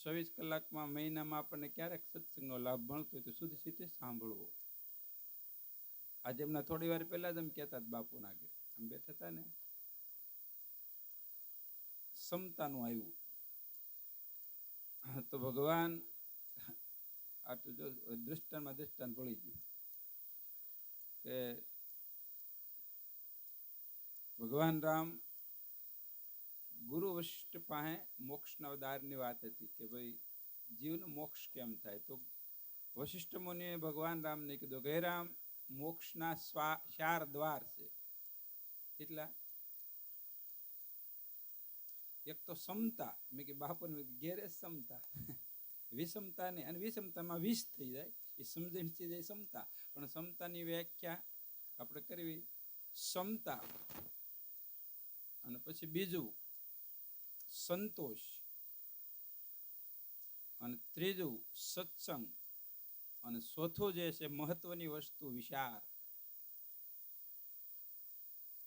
24 કલાકમાં મહિનામાં આપણને ક્યારેક સત્સંગનો લાભ મળતો હોય તો સુધી સીધે સાંભળવો. આજે એમના થોડી વાર પહેલા જ એમ કહેતા બાપુના આગળ આમ બેઠા હતા ને, ક્ષમતાનું આવ્યું તો ભગવાન આ તો જો દૃષ્ટાંતમાં દૃષ્ટાંત ભળી ગયું કે ભગવાન રામ ગુરુ વશિષ્ઠ પાસે મોક્ષના દ્વારની વાત હતી કે ભાઈ જીવનો મોક્ષ કેમ થાય. તો વશિષ્ઠ મુનિએ ભગવાન રામને કીધું કે રામ, મોક્ષના 4 દ્વાર છે. કેટલા? એક તો સમતા. મેં કે બાપુને ઘેરે સમતા વિષમતા નહીં, અને વિષમતામાં 20 થઈ જાય એ સમજણ થઈ જાય સમતા. પણ સમતાની વ્યાખ્યા આપણે કરવી સમતા, અને પછી બીજું સંતોષ, અને ત્રીજું સત્સંગ, અને ચોથું જે છે મહત્વની વસ્તુ વિચાર.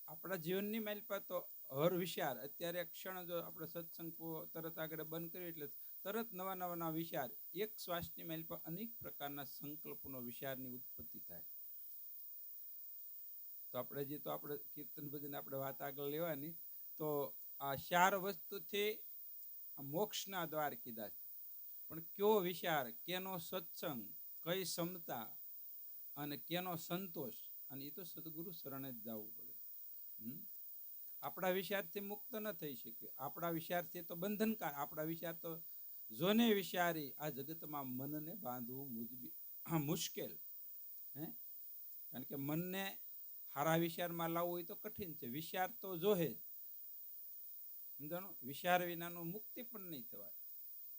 આપણા જીવનની માલિપા તો હર વિચાર. અત્યારે ક્ષણ જો આપણે સત્સંગ તરત આગળ બંધ કરીએ એટલે તરત નવા નવા વિચાર. એક શ્વાસની માલિપા અનેક પ્રકારના સંકલ્પનો વિચારની ઉત્પત્તિ થાય. તો આપણે જે તો આપણે કીર્તન ભજન આપણે વાત આગળ લેવાની, તો આ 4 વસ્તુથી મોક્ષના દ્વાર કીધા છે. પણ કયો વિચાર, કેનો સત્સંગ, કઈ ક્ષમતા અને કેનો સંતોષ, અને એ તો સદગુરુ શરણે જ જવું પડે. આપણા વિચારથી મુક્ત ન થઈ શકે. આપણા વિચારથી તો બંધનકાર. આપણા વિચાર તો જોને વિચારી આ જગતમાં મનને બાંધવું મુશ્કેલ. કારણ કે મનને સારા વિચારમાં લાવવું હોય તો કઠિન છે. વિચાર તો જોહે જ. સમજાણું? વિચાર વિનાનું મુક્તિ પણ નહીં થવાય.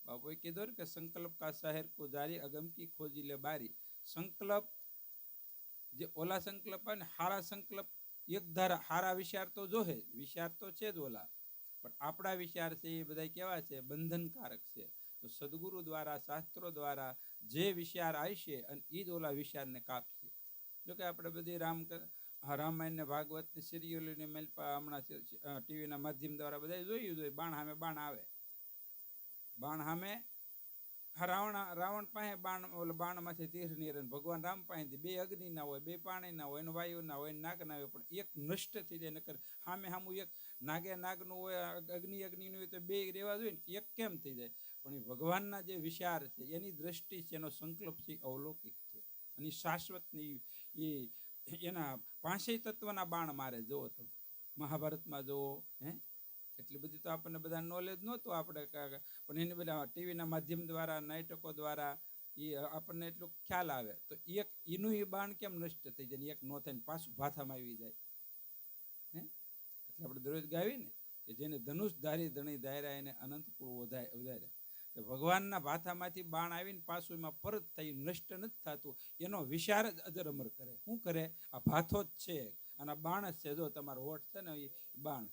બાપુએ કીધું કે સંકલ્પ કા શહેર કો જારી, અગમ કી ખોજી લે બારી. સંકલ્પ જે ઓલા સંકલ્પ હોય ને, હારા સંકલ્પ એક ધારા, હારા વિચાર તો જોહે, વિચાર તો છે જ ઓલા, પણ આપણા વિચાર છે એ બધા કેવા છે? બંધનકારક છે. તો સદગુરુ દ્વારા, શાસ્ત્રો દ્વારા જે વિચાર આવશે અને એ જ ઓલા વિચારને કાપશે. જોકે આપણે બધી રામાયણ ને ભાગવતની સિરિયલોની મેલપા હમણાં ટીવીના માધ્યમ દ્વારા બધા જોયું જોઈએ. બાણ સામે બાણ આવે. બાણ સામે રાવણ પાસે બાણમાંથી તીર નીરે, ભગવાન રામ પાસે 2 અગ્નિ ના હોય, 2 પાણી ના હોય, વાયુ ના હોય, નાગ ના હોય, પણ એક નષ્ટ થઈ જાય. નકર સામે સામું એક નાગનું હોય, અગ્નિનું હોય તો 2 રહેવા જોઈએ ને, એક કેમ થઈ જાય? પણ એ ભગવાનના જે વિચાર છે, એની દ્રષ્ટિ છે, એનો સંકલ્પ છે, અવલૌકિક છે. અને શાશ્વતની એના 5 તત્વના બાણ મારે. જુઓ તમે મહાભારતમાં જુઓ. એટલી બધી તો આપણને બધા નોલેજ નહોતું આપણે, પણ એને બધા ટીવીના માધ્યમ દ્વારા, નાટકો દ્વારા એ આપણને એટલું ખ્યાલ આવે. તો એનું એ બાણ કેમ નષ્ટ થઈ જાય, એક નો થઈને પાછું ભાથામાં આવી જાય. એટલે આપણે દરરોજ ગાવી ને કે જેને ધનુષ ધારી ધણી ધાર્યા એને અનંત કુળ વધાર્યા. ભગવાનના ભાથામાંથી બાણ આવીને પાછું એમાં પરત થઈ નષ્ટ નથી થતું. એનો વિચાર જ અજર અમર કરે. શું કરે? આ ભાથો જ છે અને આ બાણ જ છે. જો તમારો હોઠ છે ને, એ બાણ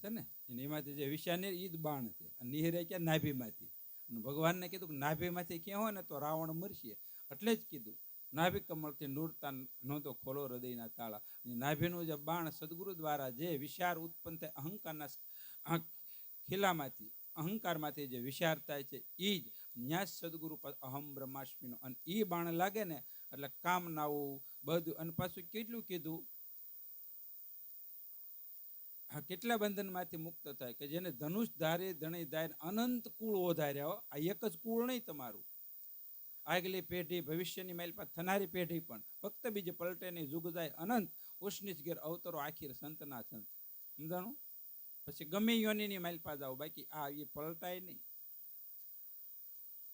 છે ને, એમાંથી જે વિચાર ને એ જ બાણ છે. અને નિહરે ક્યાં? નાભીમાંથી. અને ભગવાનને કીધું કે નાભીમાંથી ક્યાં હોય ને તો રાવણ મરશે. એટલે જ કીધું નાભી કમળથી નૂરતા નહોતો ખોલો હૃદયના તાળા. નાભીનું જે બાણ સદગુરુ દ્વારા જે વિચાર ઉત્પન્ન થાય અહંકારના ખીલામાંથી, અહંકારમાંથી જે વિચાર થાય છે, એ જ ન્યાસ સદગુરુ અહમ બ્રહ્માસ્મિનો. અને એ બાણ લાગે ને એટલે કામ ના આવું બધું. અને પાછું કેટલું કીધું, કેટલા બંધનમાંથી મુક્ત થાય કે જેને ધનુષ ધારે ધણી ધારે અનંત કુળ ઓધાર્યા. આ એક જ કુળ નહીં તમારું, આગલી પેઢી, ભવિષ્યની માઇલપા થનારી પેઢી પણ ફક્ત બીજે પલટે નહીં. જુગ જાય અનંત, ઉષ્ણીચ ઘેર અવતરો આખીર સંતના સંત. સમજાણું? પછી ગમે યોનીની માઇલપા જાઓ, બાકી આ એ પલટાય નહીં.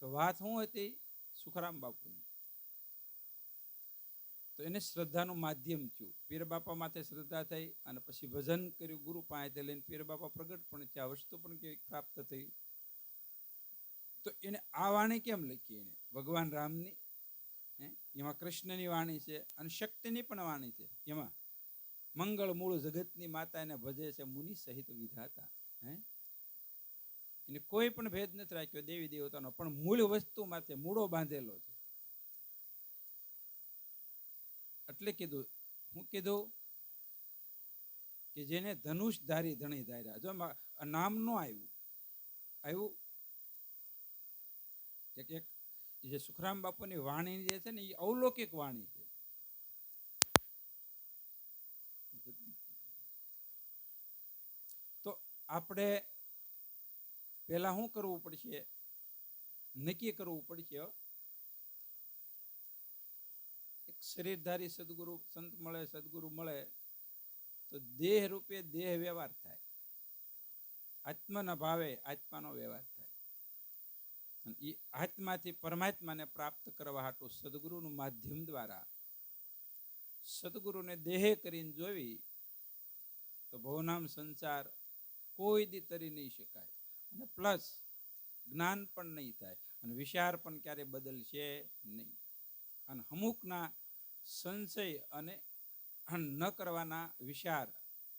તો વાત શું હતી? સુખરામ બાપુની. તો એને શ્રદ્ધાનું માધ્યમ થયું. પીર બાપા માથે શ્રદ્ધા થઈ અને પછી ભજન કર્યું. ગુરુ પાસે લઈને પીર બાપા પ્રગટ પણ છે. આ વસ્તુ પણ કેવી પ્રાપ્ત થઈ. તો એને આ વાણી કેમ લખી? એને ભગવાન રામની, એમાં કૃષ્ણની વાણી છે અને શક્તિની પણ વાણી છે. એમાં મંગળ મૂળ જગતની માતા એને ભજે છે મુનિ સહિત વિધાતા. એને કોઈ પણ ભેદ નથી રાખ્યો દેવી દેવતાનો, પણ મૂળ વસ્તુ માથે મૂળો બાંધેલો છે. એટલે કીધું, હું કીધું કે જેને ધનુષ ધારી ધણી ધાર્યા. જો નામ નો આવ્યું એક જે સુખરામ બાપુની વાણી જે છે ને એ અવલૌકિક વાણી છે. તો આપણે પેલા શું કરવું પડશે? નક્કી કરવું પડશે એક શરીરધારી સદગુરુ સંત મળે, સદગુરુ મળે તો દેહ રૂપે દેહ વ્યવહાર થાય, આત્માના ભાવે આત્માનો વ્યવહાર થાય. અને એ આત્માથી પરમાત્માને પ્રાપ્ત કરવા હાટુ સદગુરુનું માધ્યમ દ્વારા સદગુરુને દેહે કરીને જોવી તો ભવનામ સંસાર કોઈ દી તરી નહીં શકાય. અને પ્લસ જ્ઞાન પણ નહીં થાય અને વિચાર પણ ક્યારે બદલશે નહીં. અને અમુકના સંશય અને ન કરવાના વિચાર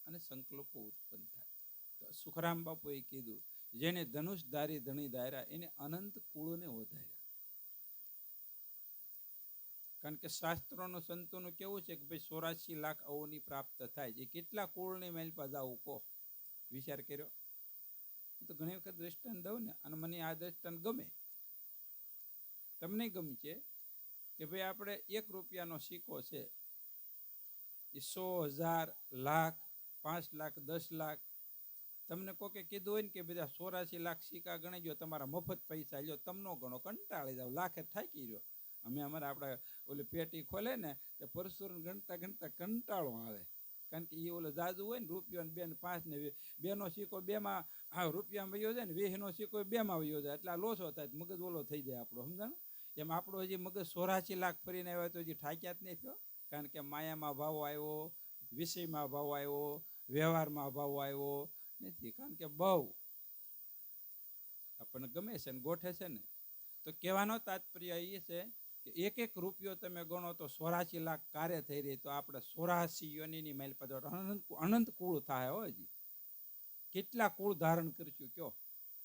અને સંકલ્પો ઉત્પન્ન થાય. તો સુખરામ બાપુએ કીધું, જેને ધનુષધારી ધણી ધાર્યા એને અનંત કુળને વધાર્યા. કારણ કે શાસ્ત્રોનું સંતોનું કેવું છે કે ભાઈ 84 લાખ અવોની પ્રાપ્ત થાય. એ કેટલા કુળની મેલ પર જાવું કહો? વિચાર કર્યો? તો ઘણી વખત દ્રષ્ટાંત દઉં ને, અને મને આ દ્રષ્ટાંત ગમે, તમને ગમશે કે ભાઈ આપણે 1 રૂપિયાનો સિક્કો છે, એ 100, 1000, લાખ, 5 લાખ, 10 લાખ, તમને કોકે કીધું હોય ને કે બધા 84 લાખ સિક્કા ગણી ગયો, તમારા મફત પૈસા લ્યો, તમનો ગણો, કંટાળી જાવ, લાખે થાકી રહ્યો. અમે અમારા આપણે ઓલી પેટી ખોલે ને તે પરસુરણ ગણતા ગણતા કંટાળો આવે. કારણ કે એ ઓલો જાજુ હોય ને, રૂપિયો ને 2 ને 5 ને 2નો સિક્કો 2માં રૂપિયામાં વયો જાય ને, 20નો સિક્કો 2માં વયો જાય, એટલે આ લોસો થાય, મગજ ઓલો થઈ જાય આપણો, સમજાણું? એમ આપણો હજી મગજ 84 લાખ ફરીને આવ્યો તો હજી ઠાક્યા જ નહીં થયો. કારણ કે માયામાં ભાવ આવ્યો, વિષયમાં ભાવ આવ્યો, વ્યવહારમાં ભાવ આવ્યો નથી. કારણ કે બહુ આપણને ગમે છે ને ગોઠે છે ને. તો કહેવાનો તાત્પર્ય એ છે કે 1 રૂપિયો તમે ગણો તો 84 લાખ કાર્ય થઈ રહી. તો આપણે 84 યોનિની મેલ પર અનંત કુળ થાય. હજી કેટલા કુળ ધારણ કરશું કયો?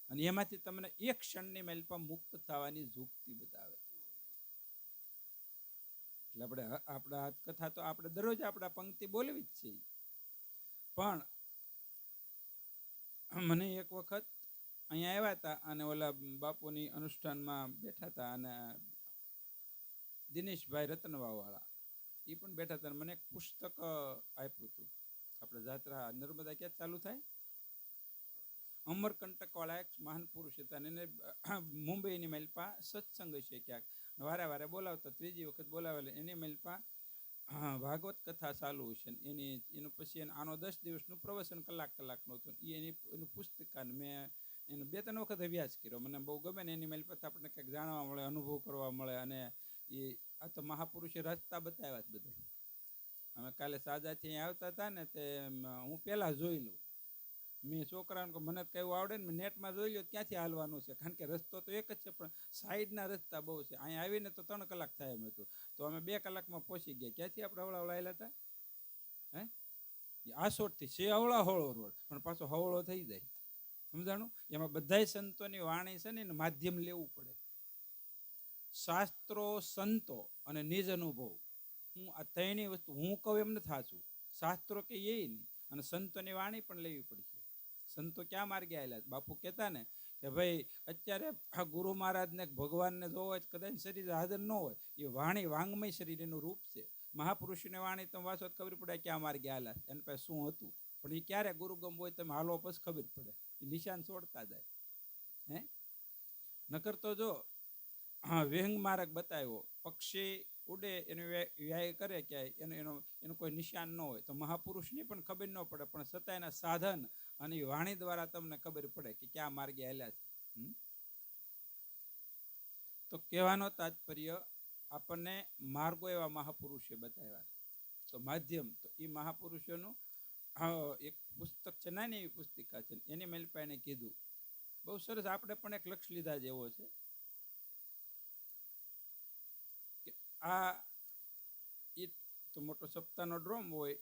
અને એમાંથી તમને 1 ક્ષણની મેલ પર મુક્ત થવાની ઝુકતી બતાવે. એટલે આપણે આપણા કથા તો આપણે દરરોજ આપણા પંક્તિ બોલવી જ છે. પણ મને એક વખત અહીંયા આવ્યા હતા અને ઓલા બાપુની અનુષ્ઠાનમાં બેઠા હતા, અને દિનેશભાઈ રતનવાવાળા એ પણ બેઠા હતા. મને એક પુસ્તક આપ્યું હતું. આપણે જાત્રા નર્મદા ક્યાં ચાલુ થાય, અમરકંટક વાળા એક મહાન પુરુષ હતા. એને મુંબઈની મેલપા સત્સંગ છે ક્યાંક, વારે વારે બોલાવતા. 3જી વખત બોલાવેલા. એની મેલપા ભાગવત કથા ચાલુ છે. એનું પછી આનો 10 દિવસનું પ્રવચન કલાકનું હતું. એનું પુસ્તિકાને મેં એને 2-3 વખત અભ્યાસ કર્યો. મને બહુ ગમે ને. એની મેલ પછી આપણને કંઈક જાણવા મળે, અનુભવ કરવા મળે. અને એ આ તો મહાપુરુષે રસ્તા બતાવ્યા જ બધા. અમે કાલે સાજાથી આવતા હતા ને, તે હું પહેલાં જોઈ લઉં. મેં છોકરાને મને કયું આવડે ને, મેં નેટમાં જોઈ લો ક્યાંથી હાલવાનું છે. કારણ કે રસ્તો તો એક જ છે, પણ સાઈડના રસ્તા બહુ છે. અહીંયા આવીને તો 3 કલાક થાય એમ હતું. તો અમે 2 કલાકમાં પહોંચી ગયા. ક્યાંથી આપણે હવળાવળા હતા? હે, આસોટથી છે હવળા હવળો રોડ, પણ પાછો હવળો થઈ જાય. સમજાણું? એમાં બધાય સંતોની વાણી છે ને, એને માધ્યમ લેવું પડે. શાસ્ત્રો, સંતો અને નિજ અનુભવ, હું આ 3ની વસ્તુ હું કહું એમ નથી થાતું. શાસ્ત્રો કે એ નહીં, અને સંતોની વાણી પણ લેવી પડશે. સંતો ક્યાં માર્ગે આવેલા? બાપુ કહેતા ને કે ભાઈ અત્યારે આ ગુરુ મહારાજને ભગવાનને જોવો કદાચ શરીર હાજર ન હોય, એ વાણી વાંગમય શરીર એનું રૂપ છે. મહાપુરુષની વાણી તમે વાંચો તો ખબર પડે ક્યાં માર્ગે આવેલા, એની પાસે શું હતું. પણ એ ક્યારે ગુરુગમ હોય તમે હાલો પછી ખબર પડે. એ નિશાન છોડતા જાય. હે, નકર તો જો વિહંગ માર્ગ બતાવ્યો, પક્ષી ઉડે એનો વ્યાય કરે ક્યાંય, એનું કોઈ નિશાન ન હોય, તો મહાપુરુષની પણ ખબર ન પડે. પણ છતાં એના સાધન અને વાણી દ્વારા તમને ખબર પડે કે ક્યાં માર્ગે આવેલા છે. તો કહેવાનો તાત્પર્ય, આપણને માર્ગો એવા મહાપુરુષે બતાવ્યા છે. તો માધ્યમ તો એ મહાપુરુષોનું એક પુસ્તક છે, નાની એવી પુસ્તિકા છે. એની મેલપા એને કીધું બહુ સરસ. આપણે પણ એક લક્ષ લીધા જેવો છે કે આ તો મોટો સપ્તાહનો ડ્રોમ હોય,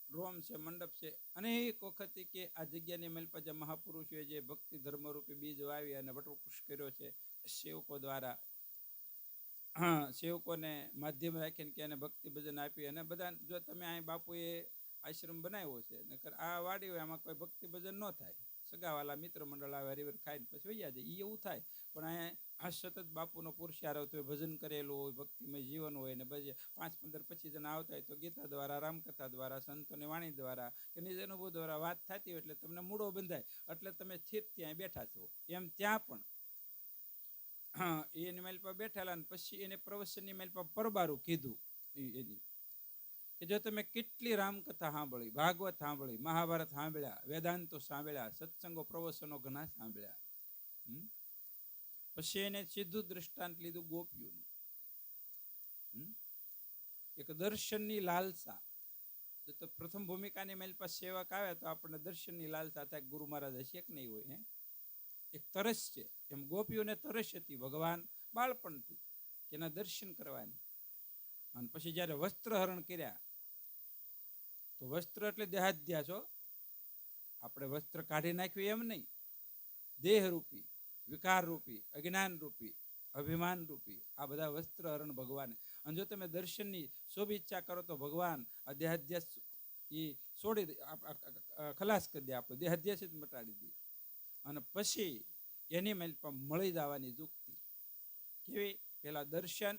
ડ્રોમ છે, મંડપ છે. અનેક વખત કે આ જગ્યાની મેલપા જે મહાપુરુષોએ જે ભક્તિ ધર્મરૂપી બીજ વાવી અને વટવૃક્ષ કર્યો છે, સેવકો દ્વારા સેવકોને માધ્યમ રાખીને કે એને ભક્તિ ભજન આપી. અને બધા જો તમે અહીં બાપુએ આશ્રમ બનાવ્યો છે, નકર આ વાડી હોય આમાં કોઈ ભક્તિ ભજન ન થાય. સગાવાલા મિત્ર મંડળ આવે, હરિવર ખાઈને પછી વૈયા જાય, એ એવું થાય. પણ અહીંયા આ સતત બાપુનો પુરુષાર આવતો હોય, ભજન કરેલું હોય, ભક્તિમય જીવન હોય, ને પછી 5, 15, 25 જણા આવતા હોય તો ગીતા દ્વારા, રામકથા દ્વારા, સંતોની વાણી દ્વારા કે નિજ અનુભવ દ્વારા વાત થતી હોય એટલે તમને મૂડો બંધાય, એટલે તમે સ્થિર ત્યાં બેઠા છો. એમ ત્યાં પણ એની માઇલ પર બેઠેલા, ને પછી એને પ્રવચનની માઇલ પર પરબારું કીધું એની કે જો તમે કેટલી રામકથા સાંભળી, ભાગવત સાંભળી, મહાભારત સાંભળ્યા, વેદાંતો સાંભળ્યા, સત્સંગો પ્રવચનો ઘણા સાંભળ્યા, પછી એને સીધું દ્રષ્ટાંત લીધું ગોપીઓનું. એક દર્શનની લાલસા. તો પ્રથમ ભૂમિકાની મારી પાસે સેવક આવે તો આપણને દર્શનની લાલસા થાય, ગુરુ મહારાજ હશે કે નહીં હોય. એક તરસ છે, એમ ગોપીઓને તરસ હતી ભગવાન બાળપણથી એના દર્શન કરવાની. અને પછી જયારે વસ્ત્રહરણ કર્યા, તો વસ્ત્ર એટલે દેહાધ્યાસ હો, આપણે વસ્ત્ર કાઢી નાખ્યું એમ નહીં. દેહરૂપી, વિકાર રૂપી, અજ્ઞાન રૂપી, અભિમાન રૂપી આ બધા વસ્ત્રહરણ ભગવાન. અને જો તમે દર્શનની શુભ ઈચ્છા કરો તો ભગવાન આ દેહાધ્યાસ એ છોડી ખલાસ કરી દે, આપણો દેહાધ્યાસ જ મટાડી દે. અને પછી એની મેલ પર મળી જવાની યુક્તિ કેવી? પેલા દર્શન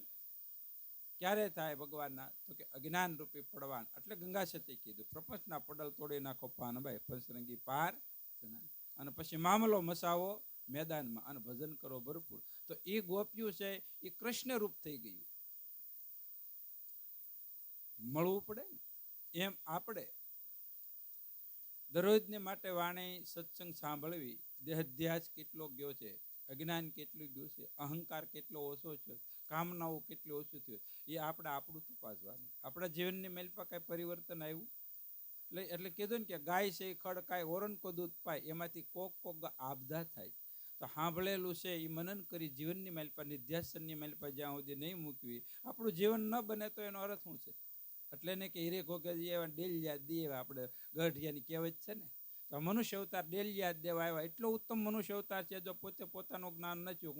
ક્યારે થાય ભગવાનના? તો કે અજ્ઞાન રૂપી પડવાન, એટલે ગંગા સતી કીધું, પ્રપંચના પડલ તોડી નાખો પાનભાઈ, પંચરંગી પાર. અને પછી મામલો મસાવો મેદાનમાં, અને ભજન કરો ભરપૂર. તો એ ગોપ્યું છે એ કૃષ્ણ રૂપ થઈ ગયું. મળવું પડે ને. એમ આપણે દરરોજને માટે વાણી સત્સંગ સાંભળવી. દેહાધ્યાસ કેટલો ગયો છે, અજ્ઞાન કેટલું ગયું છે, અહંકાર કેટલો ઓછો છે, કામનાઓ કેટલી ઓછું થયું, એ આપણે આપણું તપાસવાનું. આપણા જીવનની મેલ પર કઈ પરિવર્તન આવ્યું? એટલે કીધું ને કે ગાય છે ખડ કાય ઓરણ કો દૂધ પાય, એમાંથી કોક આપદા થાય. તો સાંભળેલું છે એ મનન કરી જીવનની મેલ પર, નિધ્યાસનની મેલ પર જ્યાં સુધી નહીં મૂકવી, આપણું જીવન ન બને તો એનો અર્થ શું છે? એટલે ને કે હીરે ઘોઘે એવા ડેલિયા દેવા, આપણે ગઢિયાની કહેવત છે ને. તો મનુષ્ય અવતાર ડેલિયા દેવા આવ્યા, એટલો ઉત્તમ મનુષ્ય અવતાર છે. જો પોતે પોતાનું જ્ઞાન નથી,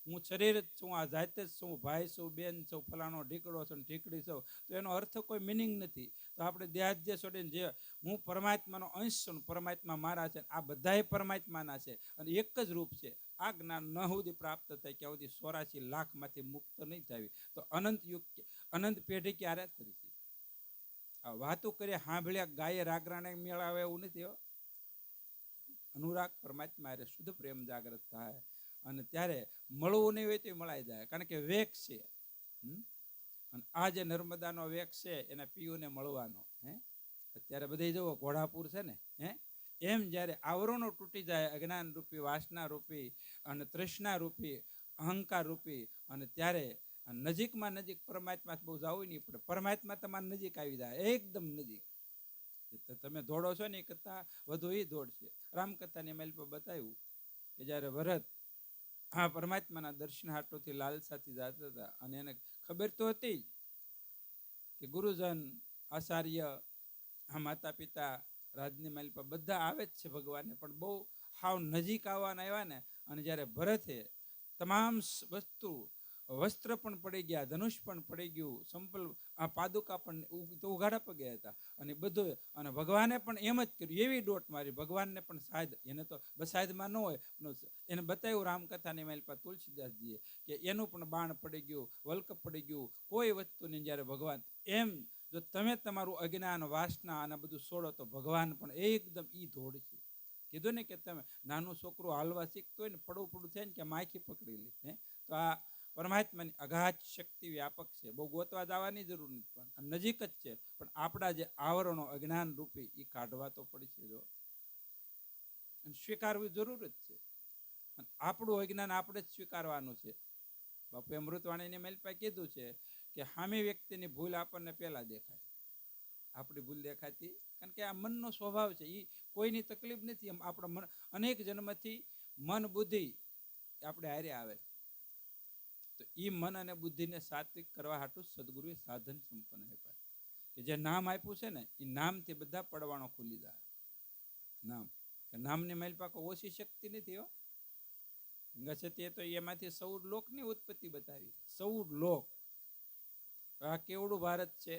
હું શરીર જ છું, આ જાત જ છું, ભાઈ છું, બેન છું, ફલાણો ઢીકડો છું, ઢીકડી છું, તો એનો અર્થ કોઈ મિનિંગ નથી. તો આપણે દેહાધ્ય છોડીને જે હું પરમાત્માનો અંશ છું, પરમાત્મા મારા છે, આ બધાય પરમાત્માના છે, અને એક જ રૂપ છે. આ જ્ઞાન ન સુધી પ્રાપ્ત થાય ત્યાં સુધી 84 લાખમાંથી મુક્ત નહીં થાય, તો અનંત યુગ, અનંત પેઢી ક્યારે કરી છે? આ વાતો કરીએ સાંભળ્યા ગાયે રાગરાણે મેળાવે એવું નથી હો. અનુરાગ પરમાત્મા એટલે શુદ્ધ પ્રેમ જાગૃત થાય, અને ત્યારે મળવું નહીં હોય તો મળાઈ જાય, કારણ કે વેગ છે. અને આ જે નર્મદાનો વેગ છે એના પીયુને મળવાનો. અત્યારે બધે જુઓ ઘોડાપુર છે ને, એમ જ્યારે આવરણો તૂટી જાય, અજ્ઞાન રૂપી, વાસના રૂપી, અને તૃષ્ણા રૂપી, અહંકાર રૂપી, અને ત્યારે નજીકમાં નજીક પરમાત્મા બહુ જવું નહીં પડે, પરમાત્મા તમારી નજીક આવી જાય, એકદમ નજીક. તમે દોડો છો ને એ કરતા વધુ એ દોડશે. રામકથાની મેલ પર બતાવ્યું કે જયારે ભરત પરમાત્માના દર્શન હાટોથી લાલસાથી જતા હતા, અને એને ખબર તો હતી કે ગુરુજન, આચાર્ય, માતા પિતા, રાજની માલ પર બધા આવે જ છે ભગવાનને, પણ બહુ હાવ નજીક આવવાના આવ્યા ને. અને જ્યારે ભરતે તમામ વસ્તુ, વસ્ત્ર પણ પડી ગયા, ધનુષ પણ પડી ગયું, સંપલ પાદુકા પણ ઉઘાડા પગે હતા, અને બધું. અને ભગવાને પણ એમ જ કર્યું, એવી દોટ મારી ભગવાનને પણ સાહેબ, એને તો બસાયદમાં ન હોય, એને બતાવ્યું રામકથાની માલ પર તુલસીદાસજીએ કે એનું પણ બાણ પડી ગયું, વલ્ક પડી ગયું, કોઈ વસ્તુની જ્યારે ભગવાન. એમ જો તમે તમારું અજ્ઞાન, વાસના અને બધું છોડો તો ભગવાન પણ એકદમ ઈ ધોડ છે. કીધું ને કે તમે નાનું છોકરું હાલવા શીખતું હોય ને, પડવું થાય ને કે માખી પકડી લે, તો આ પરમાત્માની અગાધ શક્તિ વ્યાપક છે, બહુ ગોતવા જવાની જરૂર નથી, પણ નજીક જ છે. પણ આપણા જે આવરણો અજ્ઞાન રૂપી એ કાઢવા તો પડશે, જો સ્વીકારવું જરૂર જ છે. અને આપણું અજ્ઞાન આપણે જ સ્વીકારવાનું છે. બાપુએ અમૃતવાણીની મેલ પર કીધું છે કે સામી વ્યક્તિની ભૂલ આપણને પહેલા દેખાય, આપણી ભૂલ દેખાતી, કારણ કે આ મનનો સ્વભાવ છે. એ કોઈની તકલીફ નથી. આપણા મન અનેક જન્મથી મન બુદ્ધિ આપણે હારે આવે, તો એ મન અને બુદ્ધિને સાત્વિક કરવા હાટું સદગુરુએ સાધન સંપન્ન આપ્યા, કે જે નામ આપ્યું છે ને એ નામથી બધા પડવાણો ખુલી જાય. નામની માઇલ પાસે ઓછી શક્તિ નથી હો. ગંગા સતીએ તો એમાંથી 14 લોકની ઉત્પત્તિ બતાવી. 14 લોક. આ કેવડું ભારત છે,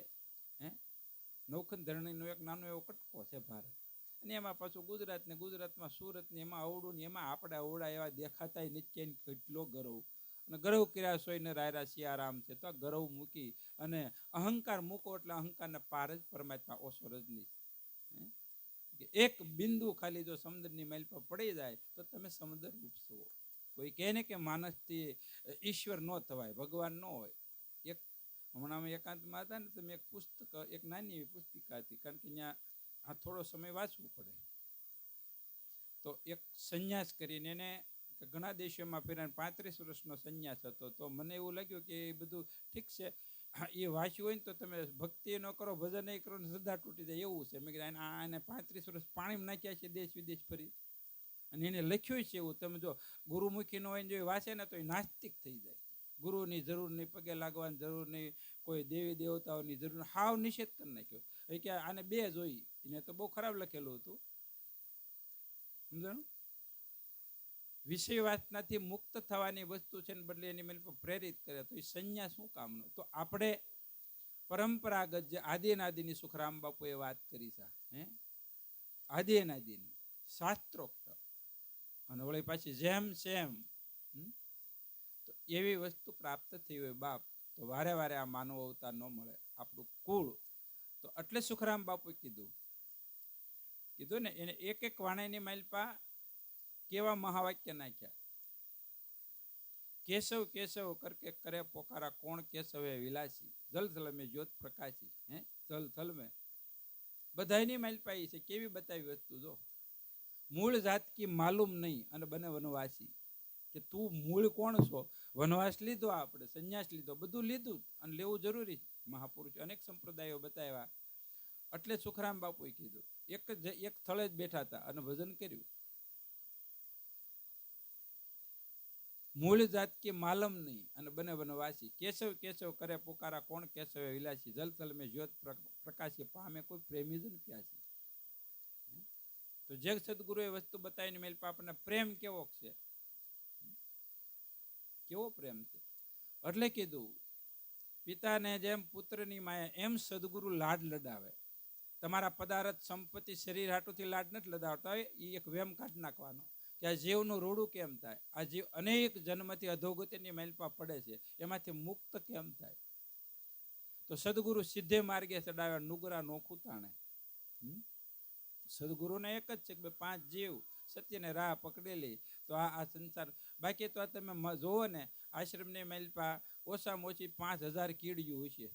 નવખંડ ધરણીનો એક નાનો એવો કટકો છે ભારત. અને એમાં પાછું ગુજરાત ને ગુજરાતમાં સુરત ને એમાં અવડું ને એમાં આપણે અવડા એવા દેખાતા નથી કેટલો ગરવ અને ગરવ કર્યા સોયને રાયરા સિયારામ છે. તો ગરવ મૂકી અને અહંકાર મૂકો એટલે અહંકારના પાર જ પરમાત્મા ઓછો રજની. એક બિંદુ ખાલી જો સમુદ્રની માઇલ પર પડી જાય તો તમે સમુદ્ર ડૂબશો. કોઈ કહે ને કે માણસથી ઈશ્વર ન થવાય, ભગવાન ન હોય. એક હમણાં એકાંતમાં હતા ને તમે એક પુસ્તક, એક નાની એવી પુસ્તિકા હતી, કારણ કે ત્યાં આ થોડો સમય વાંચવું પડે. તો એક સંન્યાસ કરીને એને ઘણા દેશોમાં ફેરાને 35 વર્ષનો સંન્યાસ હતો. તો મને એવું લાગ્યું કે એ બધું ઠીક છે, એ વાંચ્યું હોય ને તો તમે ભક્તિ ન કરો, ભજન નહીં કરો ને શ્રદ્ધા તૂટી જાય એવું છે. મેં કીધું આને 35 વર્ષ પાણીમાં નાખ્યા છે દેશ વિદેશ ફરી, અને એને લખ્યું છે એવું. તમે જો ગુરુમુખી ન હોય ને જો વાંચે ને તો એ નાસ્તિક થઈ જાય. ગુરુની જરૂર નહીં, પગે લાગવાની જરૂર નહીં, કોઈ દેવી દેવતાઓની જરૂર, હાવ નિષેધ કરી નાખ્યો. એ કે આને બે જોઈ, એને તો બહુ ખરાબ લખેલું હતું, સમજાણું? વિષય વાસનાથી મુક્ત થવાની વસ્તુ છે ને બદલે એની મેલ પર પ્રેરિત કરે, તો એ સંન્યાસ શું કામનો? તો આપણે પરંપરાગત જે આદિનાદિની સુખરામ બાપુએ વાત કરી છે, આદિનાદિની શાસ્ત્રોક્ત, અને વળી પાછી જેમ સેમ, તો એવી વસ્તુ પ્રાપ્ત થઈ હોય બાપ, તો વારે વારે આ માનવ અવતાર ન મળે. આપણું કુળ તો એટલે સુખરામ બાપુએ કીધું ને, એને એક એક વાણીની માલપા કેવા મહાવાક્ય નાખ્યા. કેશવ કેશવ કરકે કરે પોકારા, કોણ કેશવે વિલાસી, જલ થલ મેં જ્યોત પ્રકાશી. જલ થલ મેં બધાની માલપા છે. કેવી બતાવી વસ્તુ જો. મૂળ જાત કી માલુમ નહીં અને બને વનવાસી. કે તું મૂળ કોણ છો? વનવાસ લીધો, આપણે સંન્યાસ લીધો, બધું લીધું અને લેવું જરૂરી. મહાપુરુષ અનેક સંપ્રદાયો બતાવ્યા. એટલે સુખરામ બાપુએ કીધું, એક સ્થળે જ બેઠા હતા અને ભજન કર્યું. મૂળ જાત કે માલમ નહીં અને બને વનવાસી, કેશવ કેશવ કરે પુકારા, કોણ કેશવે વિલાસી, જલ થલ મેં જ્યોત પ્રકાશી, પામે કોઈ પ્રેમી જ પ્યાસી. તો જે સદગુરુએ વસ્તુ બતાવીને મેલ આપણને પ્રેમ કેવો છે, કેવો પ્રેમ છે. એટલે કીધું, પિતાને જેમ પુત્રની માયા એમ સદગુરુ લાડ લડાવે. તમારા પદાર્થ સંપત્તિ શરીર હાટુથી લાડ નથી લડાવતા હોય, એ એક વેમ કાઢ નાખવાનો કે આ જીવનું રૂડું કેમ થાય, આ જીવ અનેક જન્મથી અધોગતિની માલપા પડે છે, એમાંથી મુક્ત કેમ થાય. તો સદગુરુ સીધે માર્ગે ચડાવે, નુગરા નોખું તાણે. સદગુરુને એક જ છે કે 5 જીવ સત્યને રાહ પકડેલી, તો આ સંસાર. બાકી તો તમે જોવો ને, આશ્રમની માલપા ઓછામાં ઓછી 5000 કીડીયું હશે.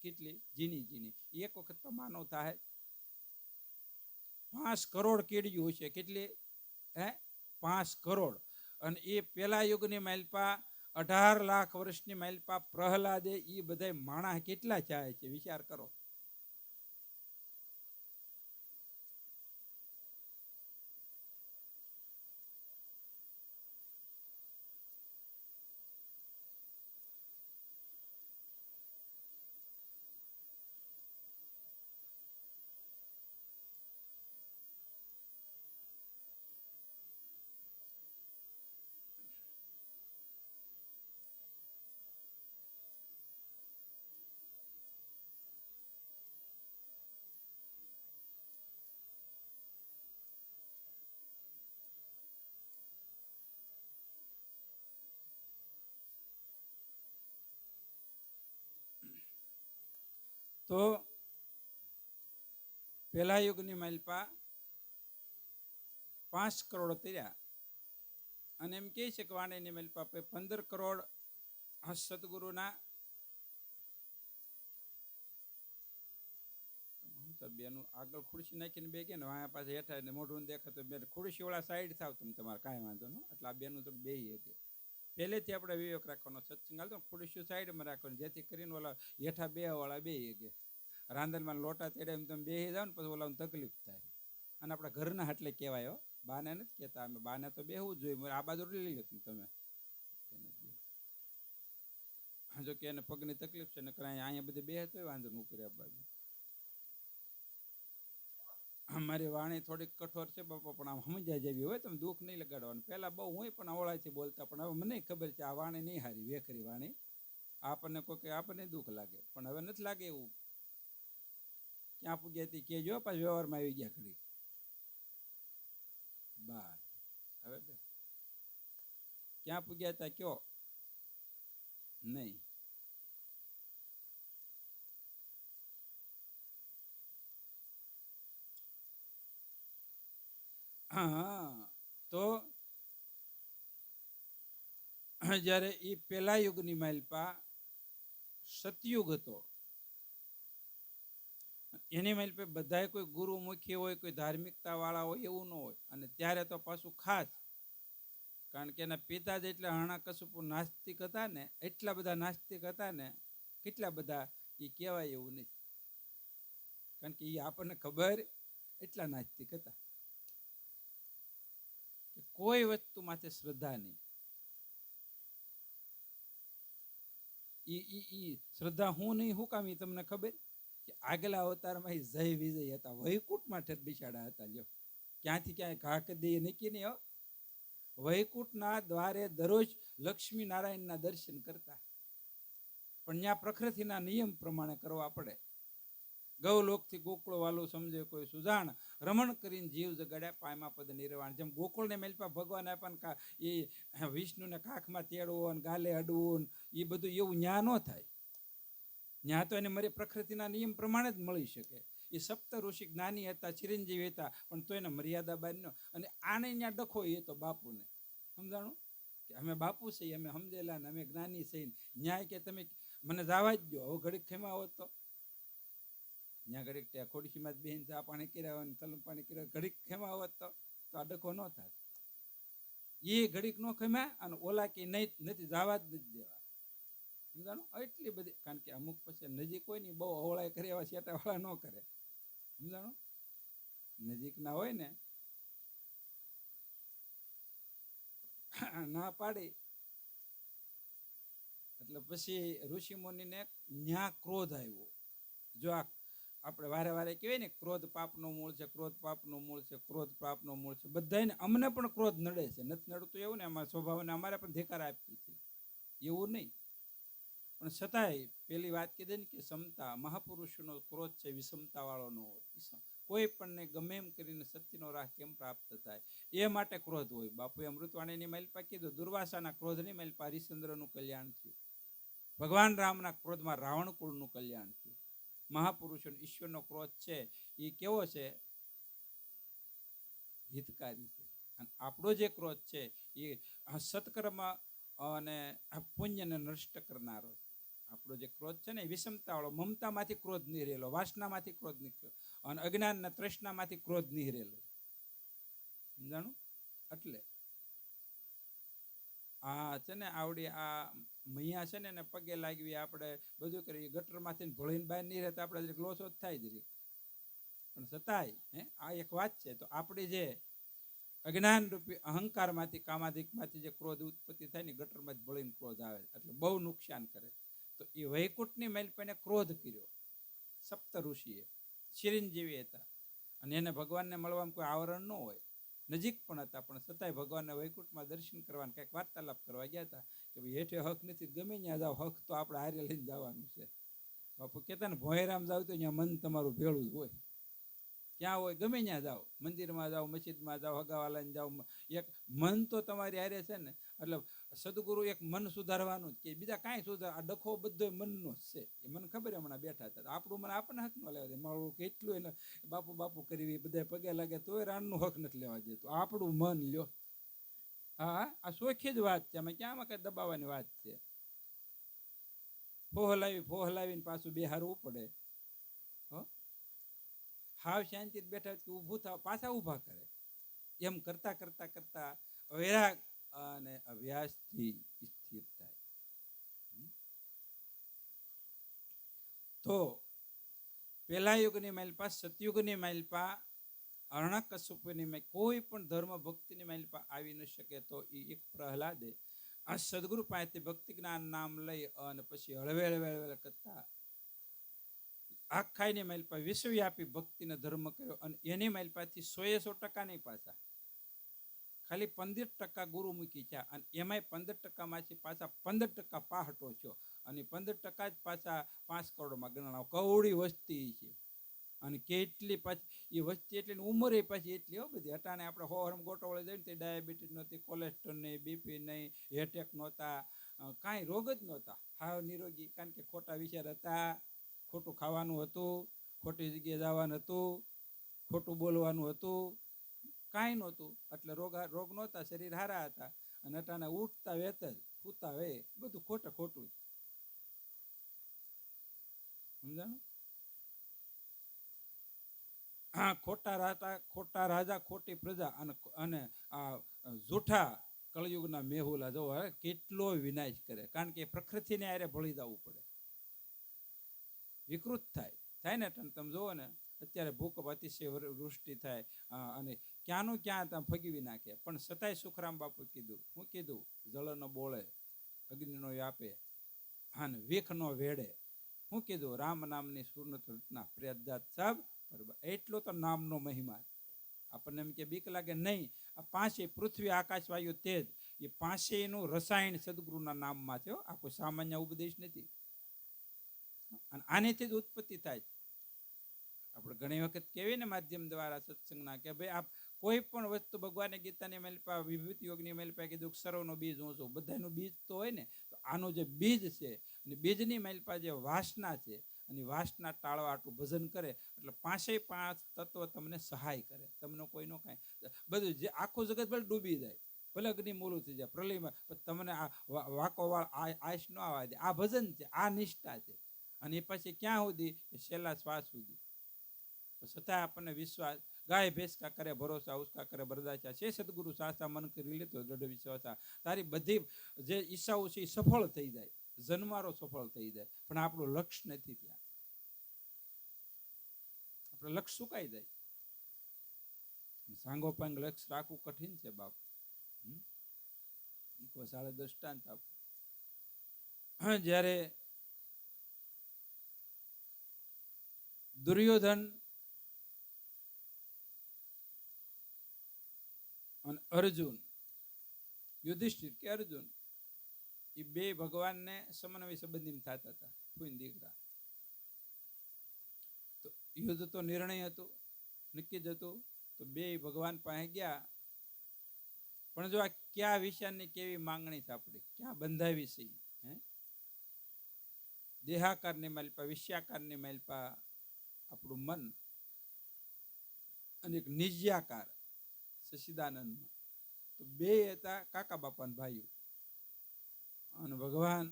કેટલી જીની જીની, એક વખત તો માનવ થાય 5 કરોડ કીડીયું હશે. કેટલી? 5 કરોડ. અને એ પેલા યુગની માલપા 18 લાખ વર્ષની માલપા પ્રહલાદે, એ બધા માણા કેટલા ચાહે છે, વિચાર કરો. તો પેલા યુગની માલપા 5 કરોડ તર્યા, અને એમ કહે છે કે વાણીની માલપા 15 કરોડ સદગુરુના બેનું આગળ ખુરશી નાખીને બે કે ને વાયા પાસે હેઠા ને મોઢું દેખાતું, બે ખુરશી વાળા સાઈડ થાવ તમે, તમારે કાંઈ વાંધો ન. એટલે આ બેનું તો બે કે પહેલેથી આપણે વિવેક રાખવાનો. સત્સંગ હાલતો ખુરશી સાઈડમાં રાખવાની, જેથી કરીને ઓલા હેઠા બે વાળા બે કે રાંધણમાં લોટા તેડે એમ તમે બેસી જાવ ને પછી ઓલા તકલીફ થાય. અને આપણા ઘરના એટલે કહેવાય, બાને નથી કહેતા, અમે બાને તો બેહવું જ જોઈએ. આ બાજુ લઈ લો તમે, જો કે એને પગની તકલીફ છે ને અહીંયા બધે બે તો વાંધો ન કરે. આ બાજુ મારી વાણી થોડીક કઠોર છે બાપા, પણ આમ સમજાય જેવી હોય, તમે દુઃખ નહીં લગાડવાનું. પહેલા બહુ હું પણ અવળાથી બોલતા, પણ હવે મને ખબર છે આ વાણી નહીં હારી, વેખરી વાણી. આપણને કોઈ આપણને દુઃખ લાગે, પણ હવે નથી લાગે એવું. ક્યાં પૂગ્યા હતી કેજો, પાછું વ્યવહારમાં આવી ગયા કરી. 12 હવે ક્યાં પૂગ્યા હતા કયો? નહીં. હા, તો જ્યારે એ પેલા યુગની માલપા સતયુગ હતો, એની માલપે બધાય કોઈ ગુરુમુખી હોય, કોઈ ધાર્મિકતા વાળા હોય એવું ન હોય. અને ત્યારે તો પાછું ખાસ, કારણ કે એના પિતા જ એટલે હરણાકશિપુ નાસ્તિક હતા ને, એટલા બધા નાસ્તિક હતા ને, કેટલા બધા એ કહેવાય એવું નહીં, કારણ કે એ આપણને ખબર એટલા નાસ્તિક હતા. કોઈ વસ્તુ માથે શ્રદ્ધા નહીં. ઈ શ્રદ્ધા હું નહીં, હું કામ તમને ખબર કે આગલા અવતારમાં જય વિજય હતા, વૈકુંઠમાં ઠેર બિચાડા હતા. લ્યો, ક્યાંથી ક્યાંય ઘા કરી નક્કી નહીં. વૈકુંઠના દ્વારે દરરોજ લક્ષ્મી નારાયણના દર્શન કરતા, પણ ત્યાં પ્રકૃતિના નિયમ પ્રમાણે કરવા પડે. ગૌલોકથી ગોકુળ વાલું સમજે કોઈ સુજાણ, રમણ કરીને જીવ જગાડ્યા પાયમા પદ નિર્વાણ. જેમ ગોકુળને મેલપા ભગવાન આપ્યા એ વિષ્ણુને કાખમાં તેડવું, ગાલે અડવું, એ બધું એવું ન્યા ન થાય. ન્યા તો એને મારી પ્રકૃતિના નિયમ પ્રમાણે જ મળી શકે. એ સપ્ત ઋષિ જ્ઞાની હતા, ચિરંજીવી હતા, પણ તો એને મર્યાદા બાર ન. અને આને ત્યાં ડખો એ તો બાપુને સમજાણું કે અમે બાપુ છીએ, અમે સમજેલા ને અમે જ્ઞાની છીએ. ન્યાય કે તમે મને જવા જ દો, હવે ઘડીક ખેમા હોત તો ત્યાં ઘડીક ત્યાં ખોડીસીમાં જ બેન ચા પાણી કર્યા હોય, તલમ પાણી કર્યા, ઘડીક ખેમા હોત તો આ ડખો ન થાય. એ ઘડીક નો ખેમ્યા અને ઓલા કે નહીં નથી જવા જ નથી દેવા. સમજાણું? એટલી બધી, કારણ કે અમુક પછી નજીક હોય ને બહુ અવળાય કરે એવા શેટાવાળા ન કરે. સમજાણું? નજીક ના હોય ને ના પાડી એટલે પછી ઋષિ મુનિને ન્યા ક્રોધ આવ્યો. જો આ આપણે વારે વારે કહેવાય ને ક્રોધ પાપનો મૂળ છે, ક્રોધ પાપનો મૂળ છે, ક્રોધ પાપનો મૂળ છે. બધાને અમને પણ ક્રોધ નડે છે, નથી નડતું એવું ને, અમારા સ્વભાવને અમારે પણ ધિકાર આપી છે એવું નહીં. પણ છતાંય પેલી વાત કીધી ને કે ક્ષમતા, મહાપુરુષોનો ક્રોધ છે વિષમતા વાળો ન હોય. કોઈ પણને ગમે એમ કરીને સત્યનો રાહ કેમ પ્રાપ્ત થાય એ માટે ક્રોધ હોય. બાપુએ અમૃતવાણીની માલિપા કીધું, દુર્વાસાના ક્રોધની માલિપા હરિશ્ચંદ્રનું કલ્યાણ થયું. ભગવાન રામના ક્રોધમાં રાવણ કુળનું કલ્યાણ થયું. મહાપુરુષોનો ઈશ્વરનો ક્રોધ છે એ કેવો છે? હિતકારી છે. અને આપણો જે ક્રોધ છે એ સત્કર્મ અને પુણ્યને નષ્ટ કરનારો છે. આપણો જે ક્રોધ છે ને એ વિષમતા વાળો, મમતામાંથી ક્રોધ નહીં રહેલો, વાસનામાંથી ક્રોધ નહીં, અને અજ્ઞાનના તૃષ્ણામાંથી ક્રોધ નહીં રહેલો. સમજાણું? એટલે આ છે ને આવડી આ મૈયા છે ને એને પગે લાગવી, આપણે બધું કરીએ, ગટરમાંથી ભળીને બહાર નહીં રહેતા આપણે લોસો જ થાય જ રહી. પણ છતાંય આ એક વાત છે, તો આપણી જે અજ્ઞાન રૂપી અહંકારમાંથી, કામાધિકમાંથી જે ક્રોધ ઉત્પત્તિ થાય ને, ગટરમાં જ ભળીને ક્રોધ આવે, એટલે બહુ નુકસાન કરે. તો એ વૈકુંઠની મેલપેને ક્રોધ કર્યો સપ્ત ઋષિએ, ચિરંજીવી હતા, અને એને ભગવાનને મળવામાં કોઈ આવરણ ન હોય, નજીક પણ હતા, પણ છતાંય ભગવાનને વૈકુંઠમાં દર્શન કરવાના કંઈક વાર્તાલાપ કરવા ગયા હતા કે ભાઈ હેઠે હક નથી, ગમે ત્યાં જાઓ, હક તો આપણે હારે લઈને જવાનું છે. બાપુ કહેતા ને ભોયરામ જાવ તો ત્યાં મન તમારું ભેળું જ હોય. ક્યાં હોય, ગમે ત્યાં જાઓ, મંદિરમાં જાઓ, મસ્જિદમાં જાઓ, હગાવાલાને જાઓ, એક મન તો તમારી હારે છે ને. એટલે સદગુરુ એક મન સુધારવાનું જ કે, બીજા કાંઈ સુધાર, આ ડખો બધો મનનો જ છે. એ મને ખબર, હમણાં બેઠા હતા આપણું મને આપણને હક ન લેવા દે. મારું કેટલું એને બાપુ બાપુ કરવી, બધા પગે લાગે તોય રાણનું હક નથી લેવા દેતું. આપણું મન લ્યો. હા, આ સોખી જ વાત છે, અમે ક્યાંમાં કઈ દબાવવાની વાત છે? ફોહલાવીને પાછું બેહારવું પડે. હાવ શાંતિ બેઠા ઊભું થાવ, પાછા ઊભા કરે. એમ કરતા કરતા કરતા વૈરાગ અને અભ્યાસથી સ્થિર થાય. તો પેલા યુગની માલિપા, સતયુગની માલિપા, હરણાકશિપુની માલિપા, કોઈ પણ ધર્મ ભક્તિની માલિપા આવી ન શકે. તો એ એક પ્રહલાદે આ સદગુરુ પાસેથી ભક્તિ જ્ઞાન નામ લઈ અને પછી હળવેળ કરતા આખાઈની માલિપા વિશ્વવ્યાપી ભક્તિનો ધર્મ કર્યો. અને એની માલિપાથી 100% નહીં, પાછા ખાલી 15% ગુરુમુખી થયા. અને એમાંય 15%માંથી પાછા 15% પાહટો થયો. અને 15% જ પાછા 5 કરોડમાં ગણના, કરોડી વસ્તી છે. અને કેટલી પાછી એ વસ્તી એટલી ઉંમરે પાછી એટલી હો બધી. અટાણે આપણે હોરમ ગોટોળે જઈને તે ડાયાબિટીસ નહોતી, કોલેસ્ટ્રોલ નહીં, બીપી નહીં, હેટેક નહોતા, કાંઈ રોગ જ નહોતા. હાવ નિરોગી, કારણ કે ખોટા વિચાર હતા, ખોટું ખાવાનું હતું, ખોટી જગ્યાએ જવાનું હતું, ખોટું બોલવાનું હતું, કાંઈ નહોતું. એટલે રોગ નહોતા, શરીર હારા હતા. અને અટાણે ઉઠતા વેત જ સૂતા વે બધું ખોટું. સમજાણું? હા, ખોટા રાજા ખોટી પ્રજા અને આ જૂઠા કળયુગના મેહુલા જો કેટલો વિનાશ કરે. કારણ કે પ્રકૃતિને આરે ભળી જવું પડે, વિકૃત થાય ને. તમે જોવો ને અત્યારે ભૂકંપ, અતિશય વૃષ્ટિ થાય અને ક્યાંનું ક્યાં તમે ફગવી નાખે. પણ છતાંય સુખરામ બાપુ કીધું, હું કીધું, જળ ન બોળે, અગ્નિ નો વ્યાપે અને વિખ નો વેડે. હું કીધું, રામ નામની સુરનત રચના પ્રિયજાત સબ. એટલો તો નામનો મહિમા. આપણને એમ કે બીક લાગે નહીં. આ પાંચે પૃથ્વી, આકાશ, વાયુ, તેજ, એ પાંચેયનું રસાયણ સદગુરુના નામમાં છે. આ કોઈ સામાન્ય ઉપદેશ નથી. અને આનેથી જ ઉત્પત્તિ થાય. આપણે ઘણી વખત કહેવીએ ને માધ્યમ દ્વારા સત્સંગના, કે ભાઈ આપ કોઈ પણ વસ્તુ, ભગવાને ગીતાની મેલપા, વિભૂતિ યોગની મેલપા કીધું સર્વનો બીજ હું છું. બધાનું બીજ તો હોય ને. તો આનું જે બીજ છે, અને બીજની મેલપા જે વાસના છે, અને વાસના ટાળવા આટલું ભજન કરે, એટલે પાંચે પાંચ તત્વ તમને સહાય કરે. તમને કોઈનો કાંઈ બધું જે આખું જગત ભલે ડૂબી જાય, ભલે અગ્નિ મૂલું થઈ જાય, પ્રલયમાં, તમને આ વાકોવાળ આશ ન આવવા દે. આ ભજન છે, આ નિષ્ઠા છે. અને એ પછી ક્યાં સુધી? છેલ્લા શ્વાસ સુધી. છતાં આપણને વિશ્વાસ, ગાય ભેંસ કા કરે ભરોસા, ઉસકા કરે બરદાચા, છે સદગુરુ સાસા મન કરી લેતો દ્રઢ વિશ્વાસ. તારી બધી જે ઈચ્છાઓ છે એ સફળ થઈ જાય, જન્મારો સફળ થઈ જાય. પણ આપણું લક્ષ્ય નથી ત્યાં. આપણું લક્ષ્ય સુકાઈ જાય. સાંગોપાંગ લક્ષ્ય રાખવું કઠિન છે બાપ. સાડા દ્રષ્ટાંત આપો. જ્યારે દુર્યોધન અને અર્જુન, યુધિષ્ઠિર કે અર્જુન, એ બે ભગવાનને સમન્વય સંબંધી થતા હતા, ફૂઈન દીકરા. તો યુદ્ધ તો નિર્ણય હતું, નક્કી જ હતું. તો બે ભગવાન પાસે ગયા. પણ જો આ કયા વિષયની કેવી માંગણી છે આપણી, ક્યાં બંધાવી છે? દેહાકારની માલપા, વિષયાકારની માલપા આપણું મન, અને એક નિજ્યાકાર સચ્ચિદાનંદમાં. તો બે હતા કાકા બાપાના ભાઈઓ. અને ભગવાન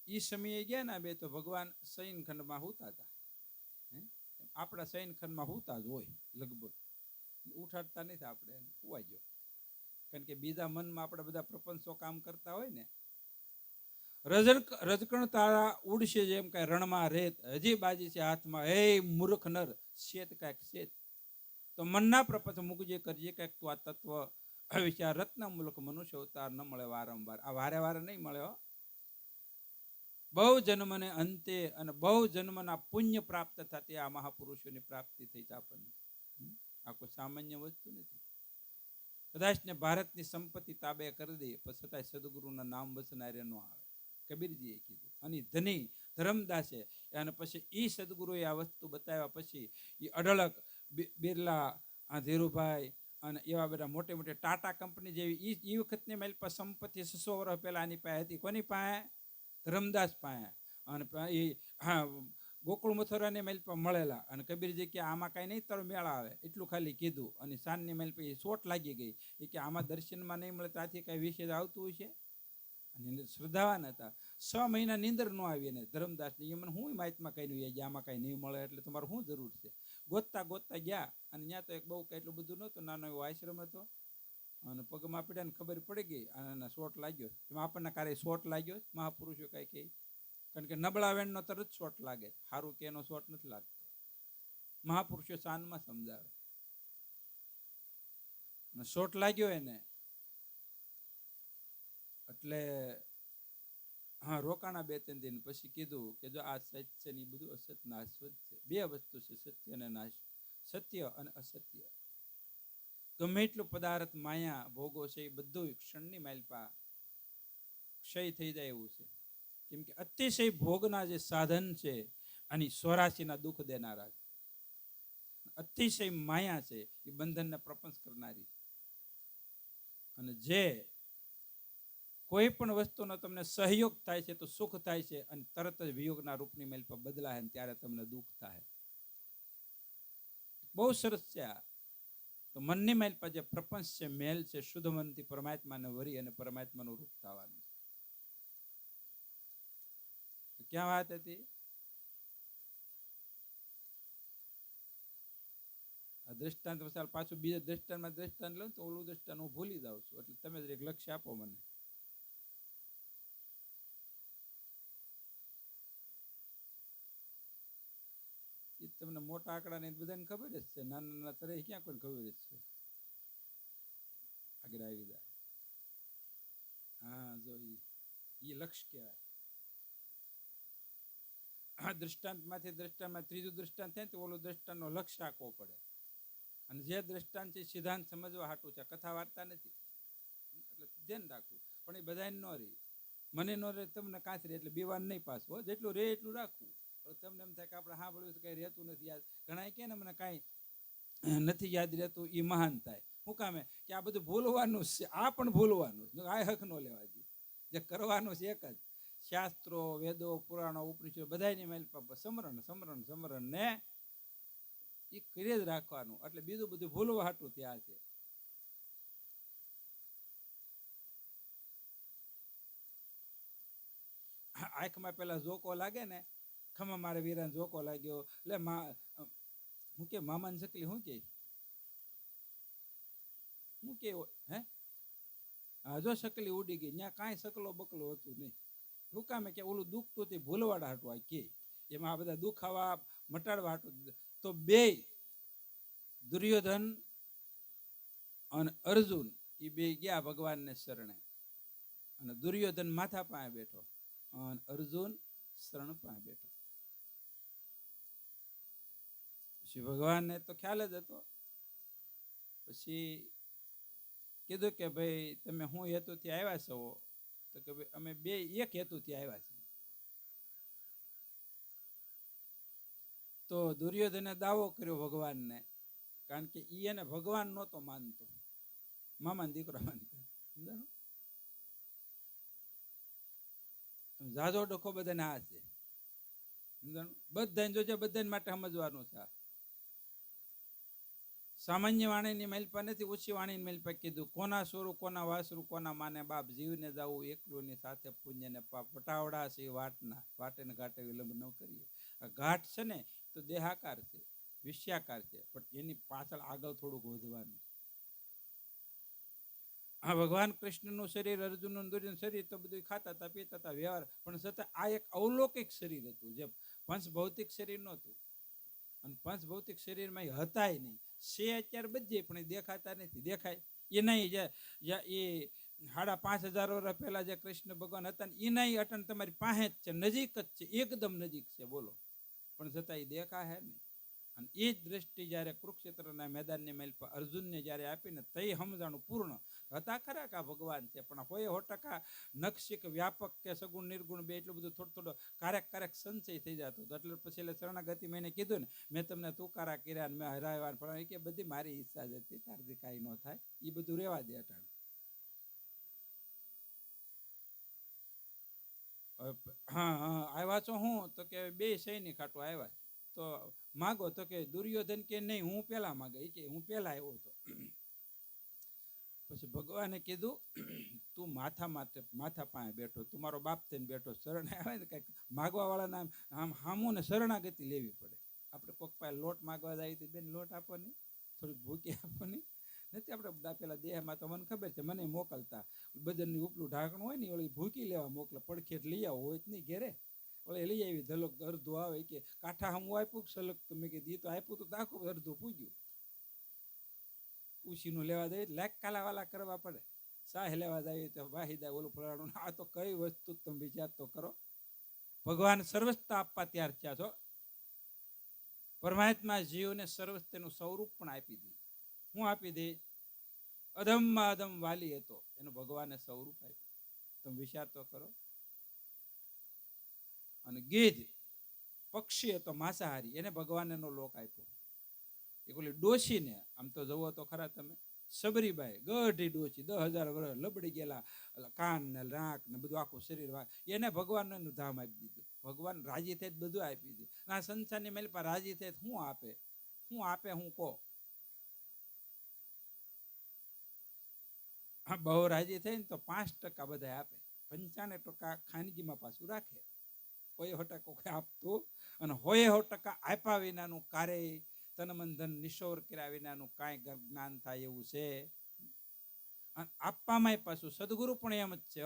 એ સમયે ગયા ને બે, તો ભગવાન શયનખંડમાં હુતા હતા. આપણા શયનખંડમાં હુતા જ હોય લગભગ, ઉઠાડતા નથી આપણે, હુવા ગયો. કારણ કે બીજા મનમાં આપણે બધા પ્રપંચો કામ કરતા હોય ને. રજકણ તારા ઉડશે જેમ કઈ રણમાં રેત, હજી બાજી છે હાથમાં, હે મૂર્ખ નર, શેત કાંઈક શેત. તો મનના પ્રપંચ મૂકજે, કરજે કાંઈક તું આ તત્વ વિચાર. રત્ન મુલક મનુષ્ય અવતાર ન મળે વારંવાર. આ વારે વારે નહીં મળે હો. બહુ જન્મને અંતે અને બહુ જન્મના પુણ્ય પ્રાપ્ત થતી આ મહાપુરુષોની પ્રાપ્તિ થઈ આપણને. આ કોઈ સામાન્ય વસ્તુ નથી. કદાચ ને ભારતની સંપત્તિ તાબે કરી દે, પણ છતાંય સદગુરુના નામ વસનારે ન આવે. કબીરજીએ કીધું. અને ધની ધરમદાસે, અને પછી ઈ સદગુરુએ આ વસ્તુ બતાવ્યા પછી એ અઢળક બિરલા, ધીરુભાઈ અને એવા બધા મોટી મોટી ટાટા કંપની જેવી એ વખતની મારી પાસે સંપત્તિ 600 વર્ષ પહેલા આની પાસે હતી. કોની પાસે? ધરમદાસ પાસે. અને એ ગોકુળ મથુરાની મારી પાસે મળેલા. અને કબીરજી કે આમાં કાંઈ નહીં તારો મેળા આવે, એટલું ખાલી કીધું. અને સાંજની મારી પાસે ચોટ લાગી ગઈ. એ કે આમાં દર્શનમાં નહીં મળે, ત્યાંથી કાંઈ વિશેષ આવતું હશે. અને શ્રદ્ધાવાન હતા. 6 મહિના નીંદર ન આવી એને ધર્મદાસને. એ મને હું માહિતમાં કહ્યું કે આમાં કાંઈ નહીં મળે, એટલે તમારે શું જરૂર છે? ગોતતા ગોતતા ગયા. અને ત્યાં તો એક બહુ એટલું બધું નહોતું, નાનો એવો આશ્રમ હતો. અને પગમાં પીડા ને ખબર પડી ગઈ, અને શોટ લાગ્યો. એમાં આપણને ક્યારે શોટ લાગ્યો? મહાપુરુષો કાંઈ કહે. કારણ કે નબળા વેણનો તરત શોટ લાગે, સારું કે એનો શોટ નથી લાગતો. મહાપુરુષો શાનમાં સમજાવે. અને શોટ લાગ્યો એને, એટલે હા રોકાણા 2-3 દિન. પછી કીધું કે જો આ સત્ય છે ને એ બધું અસત નાશવત છે. બે વસ્તુ છે, સત્ય અને નાશ. સત્ય અને અસત્ય. ગમે એટલું પદાર્થ, માયા, ભોગો છે, એ બધું ક્ષણની માલપા ક્ષય થઈ જાય એવું છે. કેમ કે અતિશય ભોગના જે સાધન છે, આની 84ના દુઃખ દેનારા છે. અતિશય માયા છે, એ બંધનને પ્રપંચ કરનારી. અને જે કોઈ પણ વસ્તુનો તમને સહયોગ થાય છે તો સુખ થાય છે, અને તરત જ વિયોગના રૂપની મેલ પર બદલાય ત્યારે તમને દુઃખ થાય. બહુ સરસ છે આ. તો મનની મેલ પર જે પ્રપંચ છે, મેલ છે, શુદ્ધ મનથી પરમાત્માને વરી અને પરમાત્માનું રૂપ થવાનું. તો ક્યાં વાત હતી? દ્રષ્ટાંત પાછું બીજા દ્રષ્ટાંતમાં દ્રષ્ટાંત લો તો ઓલું દ્રષ્ટાંત હું ભૂલી જાઉં છું, એટલે તમે જ એક લક્ષ્ય આપો મને. તમને મોટા આંકડા ને બધાને ખબર જ છે, નાના નાના તરે ક્યાં કોઈ ખબર જ છે. આગળ આવી જાય. હા, જો ઈ લક્ષ્ય કહેવાય. આ દ્રષ્ટાંતમાંથી દ્રષ્ટાંતમાં ત્રીજું દ્રષ્ટાંત થાય તો ઓલું દ્રષ્ટાંતનો લક્ષ્ય રાખવો પડે. અને જે દ્રષ્ટાંત છે સિદ્ધાંત સમજવા હાટું છે, કથા વાર્તા નથી. એટલે ધ્યાન રાખવું. પણ એ બધાને ન રહી, મને ન રહે, તમને કાંઈ રહે, એટલે બીવાન નહીં પાછું. જેટલું રહે એટલું રાખવું. તમને એમ થાય કે આપણે સાંભળ્યું તો કઈ રહેતું નથી યાદ. ઘણા કે ને મને કાંઈ નથી યાદ રહેતું, એ મહાન થાય. શું કામે કે આ બધું ભૂલવાનું છે, આ પણ ભૂલવાનું. આ હક ન લેવા દે. જે કરવાનું છે એક જ, શાસ્ત્રો, વેદો, પુરાણો, ઉપનિષદો બધાની મેલ સમરણ સમરણ સમરણ ને એ કરી જ રાખવાનું. એટલે બીજું બધું ભૂલવા હાટું ત્યાં છે. આંખમાં પેલા જોકો લાગે ને, ખમા મારે વીરાને જોકો લાગ્યો, એટલે હું કે મામાની શકલી શું કે હે? હા, જો શકલી ઉડી ગઈ, ત્યાં કાંઈ શકલો બકલો હતું નહીં. શું કામે કે ઓલું દુખતું તે ભૂલવાડા હાટું આ કે એમાં આ બધા દુખાવા મટાડવા હાટું. તો બે દુર્યોધન અને અર્જુન એ બે ગયા ભગવાનને શરણે, અને દુર્યોધન માથા પાસે બેઠો અને અર્જુન શરણ પાસે બેઠો. પછી ભગવાનને તો ખ્યાલ જ હતો. પછી કીધું કે ભાઈ તમે હું હેતુથી આવ્યા છો? તો કે ભાઈ અમે બે એક હેતુથી આવ્યા છીએ. તો દુર્યોધને દાવો કર્યો ભગવાનને, કારણ કે ઈ એને ભગવાન નહોતો માનતો, મામાનો દીકરો માનતો. જાજો ડખો બધાને આ છે. બધાને જોજે, બધાને માટે સમજવાનું છે. સામાન્ય વાણીની મેલપા નથી, ઓછી વાણીની મેલપા કીધું. કોના સોરું, કોના વાસરું, કોના માને બાપ, જીવને જાવું એકલું ની સાથે પુણ્ય ને પાપ. પટાવડા છે વાટના, વાટે ને ઘાટે વિલંબ ન કરીએ. ઘાટ છે ને તો દેહાકાર છે, વિષયાકાર છે, પણ એની પાછળ આગળ થોડુંક વધવાનું. આ ભગવાન કૃષ્ણનું શરીર, અર્જુનનું દુર્યોધનનું શરીર તો બધું ખાતા હતા, પીતા હતા, વ્યવહાર. પણ છતાં આ એક અવલૌકિક શરીર હતું, જે પંચ ભૌતિક શરીર નહોતું. અને પંચ ભૌતિક શરીરમાં હતા નહીં. છે અત્યારે બધે, પણ એ દેખાતા નથી. દેખાય એ નહીં. એ 5,500 વર્ષ પહેલા જે કૃષ્ણ ભગવાન હતા ને એ નહીં, અટન તમારી પાસે જ છે, નજીક જ છે, એકદમ નજીક છે. બોલો, પણ છતાં એ દેખાય નહીં. અને એ જ દ્રષ્ટિ જ્યારે કુરુક્ષેત્રના મેદાનની મેલ પર અર્જુનને જ્યારે આપીને તઈ સમજાણું પૂર્ણ હતા. ખરા કે આ ભગવાન છે, પણ હોય 100% નક્ષિક, વ્યાપક કે સગુણ નિર્ગુણ બે, એટલું બધું થોડું થોડું ક્યારેક સંચય થઈ જતો. એટલે પછી એટલે શરણાગતિ મેં કીધું ને, મેં તમને તુકારા કર્યા, મેં હરાવ્યા, પણ કે બધી મારી ઈચ્છા જ હતી, તારથી કાંઈ ન થાય. એ બધું રહેવા દે અટાણે. હા હા, આવ્યા છો હું તો કે બે સૈનિક હાટું આવ્યા. તો માગો તો કે દુર્યોધન કે નહીં, હું પેલા માગે. એ કે હું પેલા આવ્યો હતો. પછી ભગવાને કીધું તું માથા પાસે બેઠો, તું મારો બાપ થઈને બેઠો, શરણ આવે ને કંઈક માગવા વાળાના આમ હામું ને શરણાગતિ લેવી પડે. આપણે કોઈક પાસે લોટ માગવા જાય તો બેન લોટ આપો નહીં, થોડીક ભૂકી આપો નહીં. નથી આપણે પેલા દેહમાં તો મને ખબર છે, મને મોકલતા બધાની ઉપલું ઢાંકણું હોય ને ઓલી ભૂકી લેવા મોકલે. પડખેટ લઈ આવો હોય જ નહીં ઘેરે, ઓલે લઈ આવી ધલોક અડધું આવે કે કાંઠા હમું આપ્યું સલગ. તો મેં કીધું એ તો આપ્યું તો આખું અડધું પૂગ્યું. ઉશીનું લેવા જાય લાખ કાલાવાલા કરવા પડે. સાહ લેવા જાય તો વાહિદા ઓલું ફલાણું. આ તો કઈ વસ્તુ તમે વિચાર તો કરો. ભગવાન સર્વસ્તા આપવા તૈયાર થયા છો. પરમાત્મા જીવને સર્વસ્તનું સ્વરૂપ પણ આપી દે. હું આપી દે? અધમમાં અધમ વાલી હતો, એનું ભગવાને સ્વરૂપ આપ્યું. તમે વિચાર તો કરો. અને ગીધ પક્ષી હતો માંસાહારી, એને ભગવાન એનો લોક આપ્યો. એ ઓલી ડોશીને આમ તો જુઓ તો ખરા તમે, સબરીબાઈ ગઢી ડોશી 10,000 વર્ષ લબડી ગયેલા, કાન ને નાક ને બધું આખું શરીર, એને ભગવાન એનું ધામ આપી દીધું. ભગવાન રાજી થાય બધું આપી દીધું. આ સંસારની મેલ પર રાજી થાય શું આપે? શું આપે હું કહો? હા, બહુ રાજી થાય ને તો 5% બધા આપે, 95% ખાનગીમાં પાછું રાખે. 100% કોઈ આપતું, અને 100% આપ્યા વિનાનું કાર્ય તન મન ધન નિશોર કર્યા વિનાનું કાંઈ જ્ઞાન થાય એવું છે? અને આપવામાં પાછું સદગુરુ પણ એમ જ છે.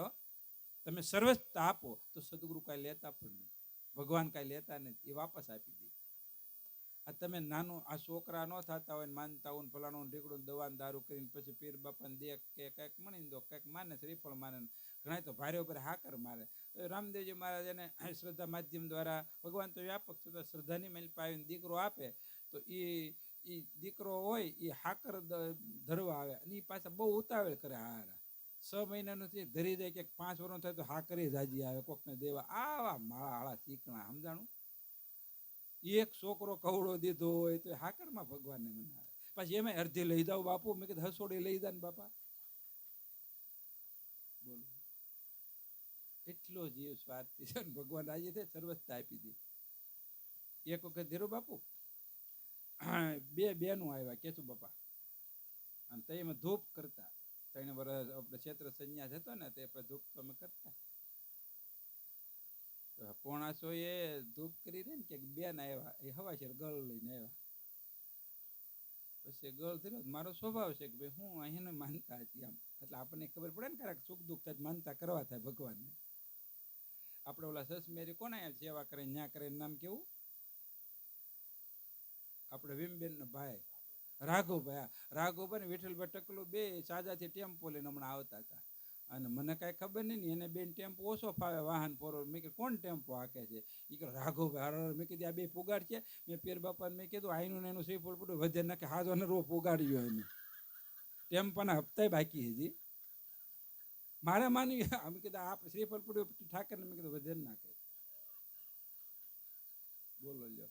તમે સર્વસ્વતા આપો તો સદગુરુ કાંઈ લેતા પણ નહીં, ભગવાન કાંઈ લેતા નથી, એ વાપસ આપી દે. આ તમે નાનું આ છોકરા ન થતા હોય, માનતા હોય, ફલાણું ઢીકડું દવાને દારૂ કરીને પછી પીર બાપાને દે કે કંઈક મણી દો, કંઈક માને શ્રીફળ માને, ઘણા તો ભારે ઉપર હાકર મારે. તો રામદેવજી મહારાજ એને શ્રદ્ધા માધ્યમ દ્વારા, ભગવાન તો વ્યાપક છે, શ્રદ્ધાની મેલ પાવીને દીકરો આપે તો એ દીકરો હોય એ હાકર ધરવા આવે, અને એ પાછા બહુ ઉતાવળ કરે. હારા 6 મહિનાનું ધરી જાય કે 5 વર્ષ થાય તો હાકરે જાજી આવે કોકને દેવા. આવા માળા હાળા ચીકણા, સમજાણું? એક છોકરો કવડો દીધો હોય તો હાકરમાં ભગવાનને મનાવે. પછી એમાં અડધી લઈ જાવ બાપુ, મેં કીધું હસોડી લઈ જા ને બાપા. બોલો, એટલો જીવ સ્વાર્થી છે. ભગવાન રાજી થાય સર્વસ્વતા આપી દે. એક વખત ધીરુ બાપુ 2 બહેનો આવ્યા કેતુ બાપા, અને તે એમાં ધૂપ કરતા. 3 વર્ષ આપણે ક્ષેત્ર સંન્યાસ હતો ને, તે ધૂપ તો અમે કરતા. પોણાસો એ ધૂપ કરી ને કે બેન આવ્યા, એ હવાશેર ગળ લઈને આવ્યા. પછી ગળ થયો, મારો સ્વભાવ છે કે ભાઈ હું એને માનતા હતી આમ, એટલે આપણને ખબર પડે ને ક્યારેક સુખ દુઃખ થાય માનતા કરવા થાય ભગવાનને. આપણે ઓલા સસમેરી કોને સેવા કરે ન્યા કરે, નામ કેવું? આપણે વિમબેન નો ભાઈ રાઘુભાઈ. રાઘુભાઈ ને વિઠ્ઠલભાઈ ટકલું બે સાજાથી ટેમ્પો લઈને હમણાં આવતા હતા, અને મને કાંઈ ખબર નહીં, એને બેન ટેમ્પો ઓછો ફાવે વાહન ફોરવર્ડ. મેં કીધું કોણ ટેમ્પો હાકે છે? એ કે રાઘવભાઈ. મેં કીધું આ બે પુગાડ છે. મેં પીર બાપાને મેં કીધું આઈનું ને એનું શ્રીફળ પડ્યું વધે નાખે, હાજો ને રો પુગાડ્યો એને. ટેમ્પાના હપ્તાય બાકી હજી મારે માની. અમે કીધું આ શ્રીફળ પડ્યું ઠાકરને, મેં કીધું વધે નાખે. બોલો લ્યો,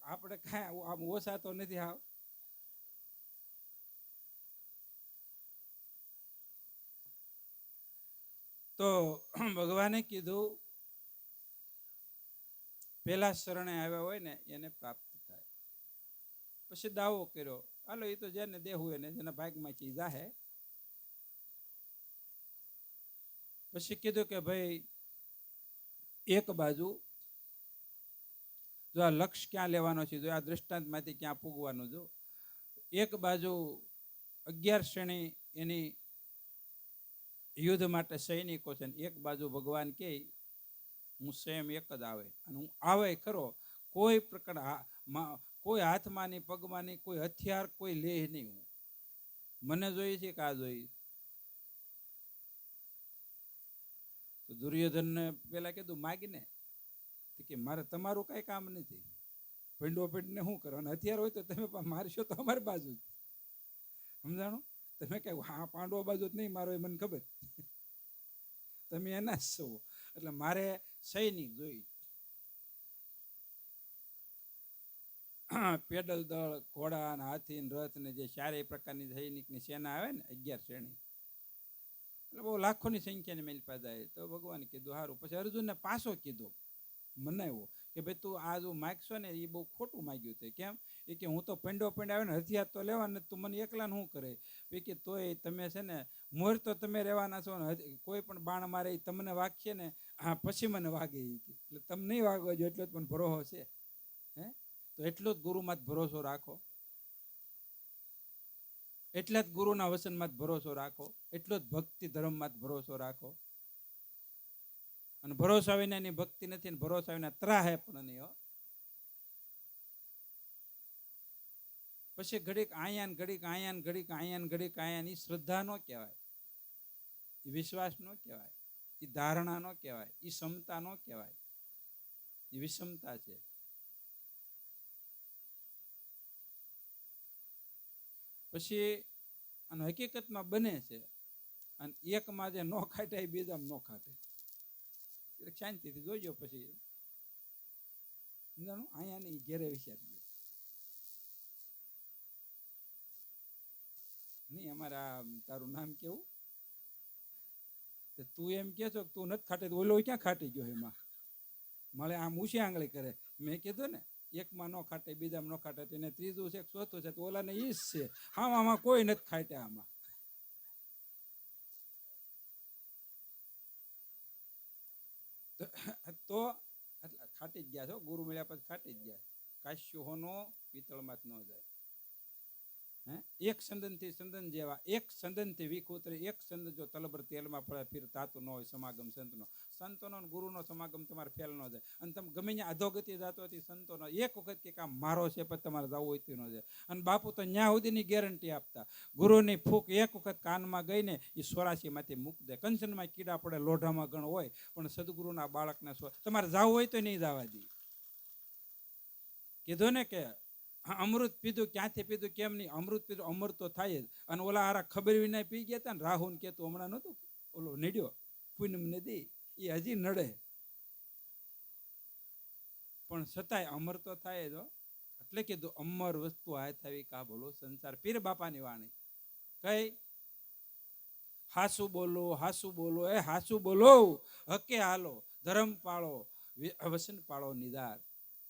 આપણે કાંઈ આમ ઓછા તો નથી. હાવ તો ભગવાને કીધું પેલા શરણે આવ્યા હોય ને એને પ્રાપ્ત થાય. પછી દાવો કર્યો, હાલો એ તો જેને દેવું એને જેના ભાગમાંથી જાહે. પછી કીધું કે ભાઈ એક બાજુ જો આ લક્ષ્ય ક્યાં લેવાનો છે, જો આ દ્રષ્ટાંતમાંથી ક્યાં પૂગવાનું, જો એક બાજુ 11 શ્રેણી એની યુદ્ધ માટે સૈનિકો છે, એક બાજુ ભગવાન કે હું સ્વયં એક જ આવે, અને હું આવે ખરો, કોઈ પ્રકાર કોઈ હાથમાં નહીં, પગમાં નહીં, કોઈ હથિયાર કોઈ લે નહીં. હું મને જોઈએ છે કે આ જોઈ. તો દુર્યોધનને પેલા કીધું માગીને કે મારે તમારું કઈ કામ નથી, ભીંડો ભીંડને શું કરવાનું, હથિયાર હોય તો તમે મારશો તો અમારી બાજુ જ. સમજાણું? તમે કઈ હા પાંડવો બાજુ જ નહીં મારો, એ મને ખબર, તમે એના જ છો. એટલે મારે સૈનિક જોઈ. પેડલ દળ, ઘોડા, હાથી, રથ ને જે 4 પ્રકારની સૈનિકની સેના આવે ને 11 શ્રેણી, એટલે બહુ લાખોની સંખ્યાની મેલ પાદાય. તો ભગવાન કીધું સારું. પછી અર્જુનને પાછો કીધો, મનાવ્યો કે ભાઈ તું આ જો માગશો ને એ બહુ ખોટું માગ્યું છે. કેમ? એ કે હું તો પેંડો પેંડ આવે ને હથિયાર તો લેવાના, તું મને એકલાને શું કરે? એ કે તોય તમે છે ને મોર તો તમે રહેવાના છો ને, કોઈ પણ બાણ મારે તમને વાગશે ને, હા પછી મને વાગે. એટલે તમે નહીં વાગવા જો એટલો જ પણ ભરોસો છે. હે તો એટલો જ ગુરુમાં જ ભરોસો રાખો, એટલા જ ગુરુના વચનમાં જ ભરોસો રાખો, એટલો જ ભક્તિ ધર્મમાં જ ભરોસો રાખો. અને ભરોસા વિનાની ભક્તિ નથી, ને ભરોસા વિના ત્રાહે પણ નહીં. પછી ઘડીક આયાન ઘડીક આયાન ઘડીક આયાન ઘડીક આયાન, એ શ્રદ્ધા નો કહેવાય, એ વિશ્વાસ નો કહેવાય, એ ધારણા નો કહેવાય, એ ક્ષમતા નો કહેવાય, એ વિષમતા છે. પછી અને હકીકતમાં બને છે, અને એકમાં જે નો ખાટે એ બીજામાં નો ખાટે. શાંતિથી જોઈજો. પછી સમજાણું? અહીંયા નહીં, ઘેરે વિચાર ગયો નહીં. અમારા તારું નામ કેવું? તું એમ કે છો તું નથી ખાટી, ઓલો ક્યાં ખાટી ગયો એમાં? મળે આમ ઊંચી આંગળી કરે. મેં કીધું ને એકમાં ન ખાટે, બીજામાં ન ખાટે, એને ત્રીજું છે ચોથું છે, તો ઓલાને ઈ જ છે. હા, આમાં કોઈ નથી ખાટ્યા આમાં. તો ખાટી જ ગયા છો, ગુરુ મળ્યા પછી ખાટી જ ગયા. કાશ્યો હોનો પિત્તળમાં જ ન જાય. એક સંદન થી સંદન જેવા, એક સંદન થી વીખ ઉતરે, એક સંદન જો તલબર તેલમાં પડે ફીર તાતું ન હોય સમાગમ સંતનો. સંતોનો ગુરુનો સમાગમ તમારે ફેલ ન જાય. અને તમે ગમે ત્યાં અધોગતિ જતો હતી સંતોનો એક વખત કે કામ મારો છે પણ તમારે જવું હોય તો ન જાય. અને બાપુ તો ન્યા સુધીની ગેરંટી આપતા, ગુરુની ફૂંક એક વખત કાનમાં ગઈ ને એ 84 માંથી મૂક દે. કંચનમાં કીડા પડે, લોઢામાં ગણ હોય, પણ સદગુરુના બાળકને તમારે જવું હોય તો નહીં જવા દે. કીધું ને કે અમૃત પીધું, ક્યાંથી પીધું કેમ નહીં, અમૃત પીધું અમર તો થાય જ. અને ઓલા હારા ખબર વિના પી ગયા હતા ને, રાહુલ કેતું હમણાં નતું ઓલો નડ્યો પૂનમ નદી, એ હજી નડે, પણ છતાંય અમર તો થાય જ. એટલે કીધું અમર વસ્તુ હાથ આવી કા બોલો સંસાર. પીર બાપાની વાણી કઈ, હાસુ બોલો હાસુ બોલો, એ હાસુ બોલો, હકે હાલો, ધર્મ પાળો, વસન પાળો નિદાર,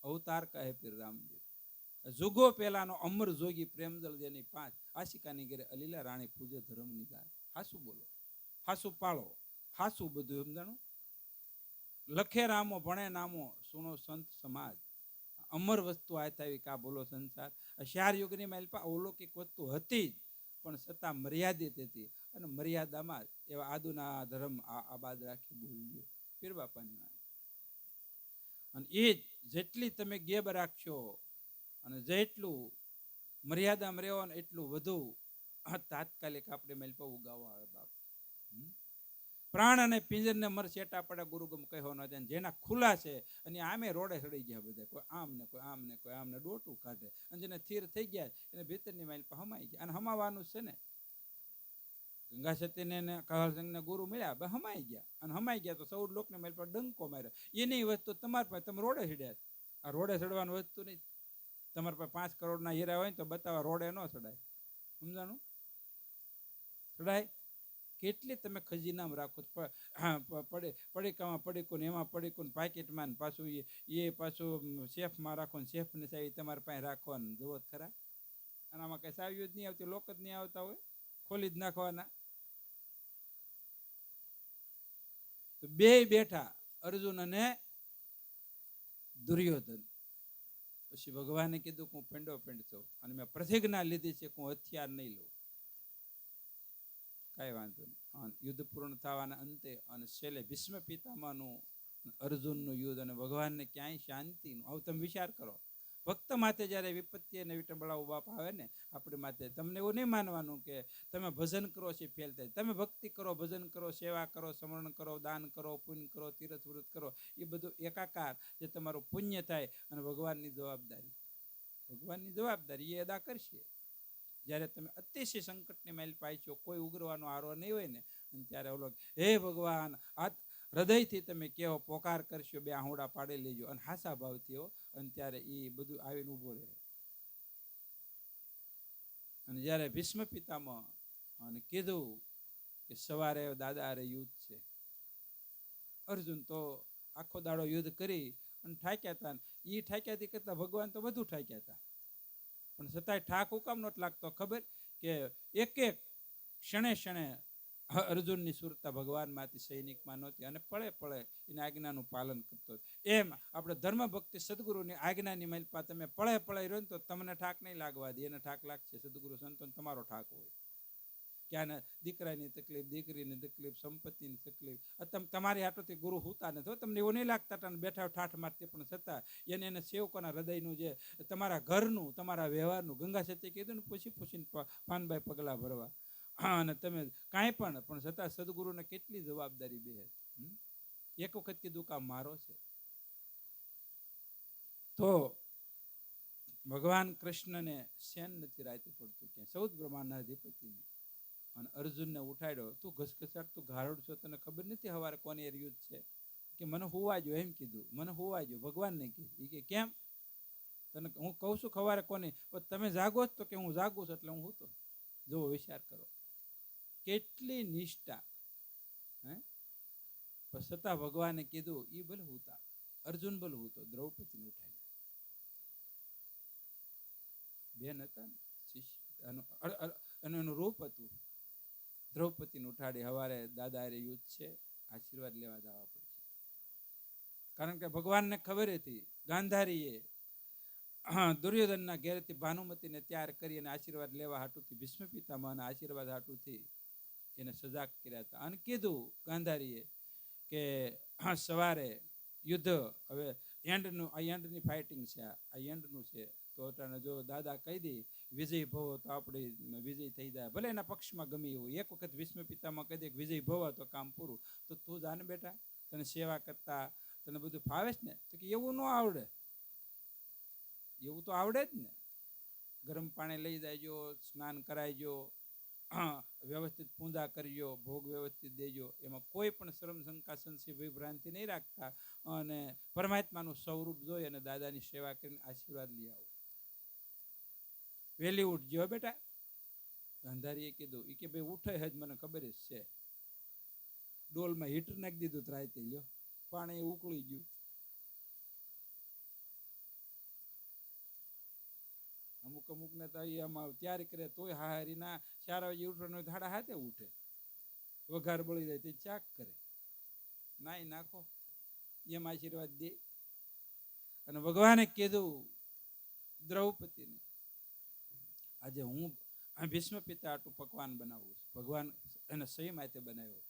અવતાર કહે પીર રામદેવ. જુગો પેલાનો અમર જોગી પ્રેમદલ જેની 5, આશિકાની ઘરે અલીલા રાણી પૂજે ધર્મ નિદાર. હાસુ બોલો, હાસુ પાળો, હાસુ બધું સમજાણું. લખે રામો ભણે નામો, સુનો સંત સમાજ, અમર વસ્તુ હાથ આવી કા બોલો સંસાર. 4 યુગની માલપા અવલૌકિક વસ્તુ હતી જ, પણ છતાં મર્યાદિત હતી. અને મર્યાદામાં એવા આદુના ધર્મ આબાદ રાખી બોલ્યો પીર બાપાની વાત. અને એ જેટલી તમે ગેબ રાખશો અને જેટલું મર્યાદામાં રહેવો ને એટલું વધુ તાત્કાલિક આપણે મેલપા ઉગાવવા આવે બાપ. પ્રાણ અને પિંજરને મર છેટા પડે ગુરુગમ કહ્યો ન જાય. જેના ખુલ્લા છે અને આમે રોડે ચડી ગયા બધા, કોઈ આમ ને કોઈ આમ ને કોઈ આમ ને ડોટું કાઢે. અને જેને થીર થઈ ગયા એને ભીતરની માઇલપા હમાઈ ગયા. અને હમાવાનું છે ને, ગંગા સતીને કહાલસંગને ગુરુ મળ્યા, હમાઈ ગયા. અને હમાઈ ગયા તો 14 લોકને માઇલપા ડંકો માર્યો. એની વસ્તુ તમારી પાસે, તમે રોડે ચડ્યા. આ રોડે ચડવાની વસ્તુ નહીં. તમારા પાસે 5 કરોડના હીરા હોય ને તો બતાવવા રોડે ન ચડાય. સમજાણું? ચડાય. કેટલી તમે ખજીનામાં રાખો, પડીકામાં પડીકું, એમાં પડીકું, પાકીટમાં, પાછું એ પાછું શેફમાં રાખો ને શેફની ચાવી તમારી પાસે રાખો ને જુઓ ખરા. અને આમાં કઈ ચાવીઓ જ નહીં આવતી, લોક જ નહીં આવતા હોય, ખોલી જ નાખવાના. તો બે બેઠા અર્જુન અને દુર્યોધન. પછી ભગવાને કીધું કે હું પેંડો પેંડ છું અને મેં પ્રતિજ્ઞા લીધી છે કે હું હથિયાર નહીં લઉં. કઈ વાંધો નહીં. યુદ્ધ પૂર્ણ થવાના અંતે અને છેલ્લે ભીષ્મ પિતામહનું અર્જુનનું યુદ્ધ, અને ભગવાનને ક્યાંય શાંતિનું. હવે તમે વિચાર કરો, ભક્ત માથે જયારે વિપત્તિ અને વિટંબળાઓ બાપ આવે ને આપણી માથે, તમને એવું નહીં માનવાનું કે તમે ભજન કરો છે ફેલ થાય. તમે ભક્તિ કરો, ભજન કરો, સેવા કરો, સ્મરણ કરો, દાન કરો, પુણ્ય કરો, તીર્થ વ્રત કરો, એ બધું એકાકાર જે તમારું પુણ્ય થાય. અને ભગવાનની જવાબદારી એ અદા કરશે. જ્યારે તમે અતિશય સંકટની માઇલ પાછો, કોઈ ઉગ્રવાનો આરો નહીં હોય ને, ત્યારે ઓલો હે ભગવાન આ હૃદયથી તમે કેવો પોકાર કરશો, 2 આહુડા પાડી લેજો અને હાસા ભાવથી હો. અને ત્યારે એ બધું આવીને ઉભો રહે. અને જ્યારે ભીષ્મ પિતામહ અને કીધું કે સવારે દાદા અરે યુદ્ધ છે, અર્જુન તો આખો દાડો યુદ્ધ કરી અને ઠાક્યા હતા. એ ઠાક્યાથી કરતા ભગવાન તો વધુ ઠાક્યા હતા. પણ છતાંય ઠાક હુકામ નહોતો લાગતો ખબર કે એક એક ક્ષણે ક્ષણે અર્જુનની સુરતા ભગવાનમાંથી સૈનિકમાં નહોતી. અને પળે પળે એની આજ્ઞાનું પાલન કરતો. એમ આપણે ધર્મ ભક્તિ સદગુરુની આજ્ઞાની માલપા તમે પળે પળે રહ્યો ને તો તમને ઠાક નહીં લાગવા દે, એને ઠાક લાગશે. સદગુરુ સંતોને તમારો ઠાક હોય. ક્યાં દીકરાની તકલીફ, દીકરીની તકલીફ, સંપત્તિની તકલીફ, તમારી હાટોથી ગુરુ હુતા નથી. તમને એવું નહીં લાગતા બેઠા ઠાઠ મારતી, પણ છતાં એને સેવકોના હૃદયનું જે તમારા ઘરનું, તમારા વ્યવહારનું, ગંગા સતી કીધું ને, પૂછીને પાનભાઈ પગલા ભરવા. અને તમે કાંઈ પણ છતાં સદગુરુને કેટલી જવાબદારી બે. એક વખત કીધું કે મારો છે. તો ભગવાન કૃષ્ણને શેન નથી રાતે પડતું ક્યાં, 14 બ્રહ્માંડના અધિપતિને. અને અર્જુનને ઉઠાડ્યો, તું ઘસઘસાટ, તું ગારોડ છો, તને ખબર નથી હવારે કોની યુદ્ધ છે? કે મને હોવા જો, એમ કીધું, મને હોવા જો, ભગવાનને કીધું. કે કેમ? તને હું કહું છું ખવારે કોને, તમે જાગો જ તો કે હું જાગું છું એટલે હું હતો. જો વિચાર કરો કેટલી નિષ્ઠા. હે છતાં ભગવાને કીધું એ ભલે હુતા, અર્જુન ભલે હુતો, દ્રૌપદીને ઉઠાવી. બેન હતા ને શિષ્ય, એનું રૂપ હતું. દ્રૌપદીને ઉઠાડી. હવારે દાદા અરે યુદ્ધ છે, આશીર્વાદ લેવા જવા પડશે. કારણ કે ભગવાનને ખબર હતી ગાંધારીએ દુર્યોધનના ઘેરથી ભાનુમતીને તૈયાર કરી અને આશીર્વાદ લેવા હાટુથી ભીષ્મ પિતામહના આશીર્વાદ હાટુથી એને સજાગ કર્યા હતા. અને કીધું ગાંધારીએ કે સવારે યુદ્ધ હવે એન્ડનું, આ એન્ડની ફાઇટિંગ છે, આ એન્ડનું છે. તો જો દાદા કહી દે વિજય ભવો તો આપણે વિજય થઈ જાય, ભલે એના પક્ષમાં ગમે એવું. એક વખત ભીષ્મ પિતામાં કહી દે વિજય ભવો તો કામ પૂરું. તો તું જાને બેટા, તને સેવા કરતા તને બધું ફાવે છે ને? તો કે એવું ન આવડે. એવું તો આવડે જ ને. ગરમ પાણી લઈ જાયજો, સ્નાન કરાયજો, વ્યવસ્થિત પૂજા કરજો, ભોગ વ્યવસ્થિત દેજો. એમાં કોઈ પણ શ્રમ શંકા સંશય વિભ્રાંતિ નહીં રાખતા અને પરમાત્માનું સ્વરૂપ જોઈ અને દાદાની સેવા કરીને આશીર્વાદ લઈ આવો. વહેલી ઉઠજો બેટા. ગાંધારીએ કીધું. એ કે ભાઈ ઉઠે જ મને ખબર જ છે. ડોલમાં હીટર નાખી દીધું રાતે, લ્યો પાણી ઉકળી ગયું. અમુક ને તો આમાં તૈયારી કરે તોય હારીના 4 વાગે ઉઠવાનું, 7:30 ઉઠે. વઘાર બળી જાય તે ચાક કરે, નાઈ નાખો, એમ આશીર્વાદ દે. અને ભગવાને કીધું દ્રૌપદીને, આજે હું ભીષ્મ પિતા હાટું પકવાન બનાવું છું. ભગવાન એને સહી માથે બનાવ્યો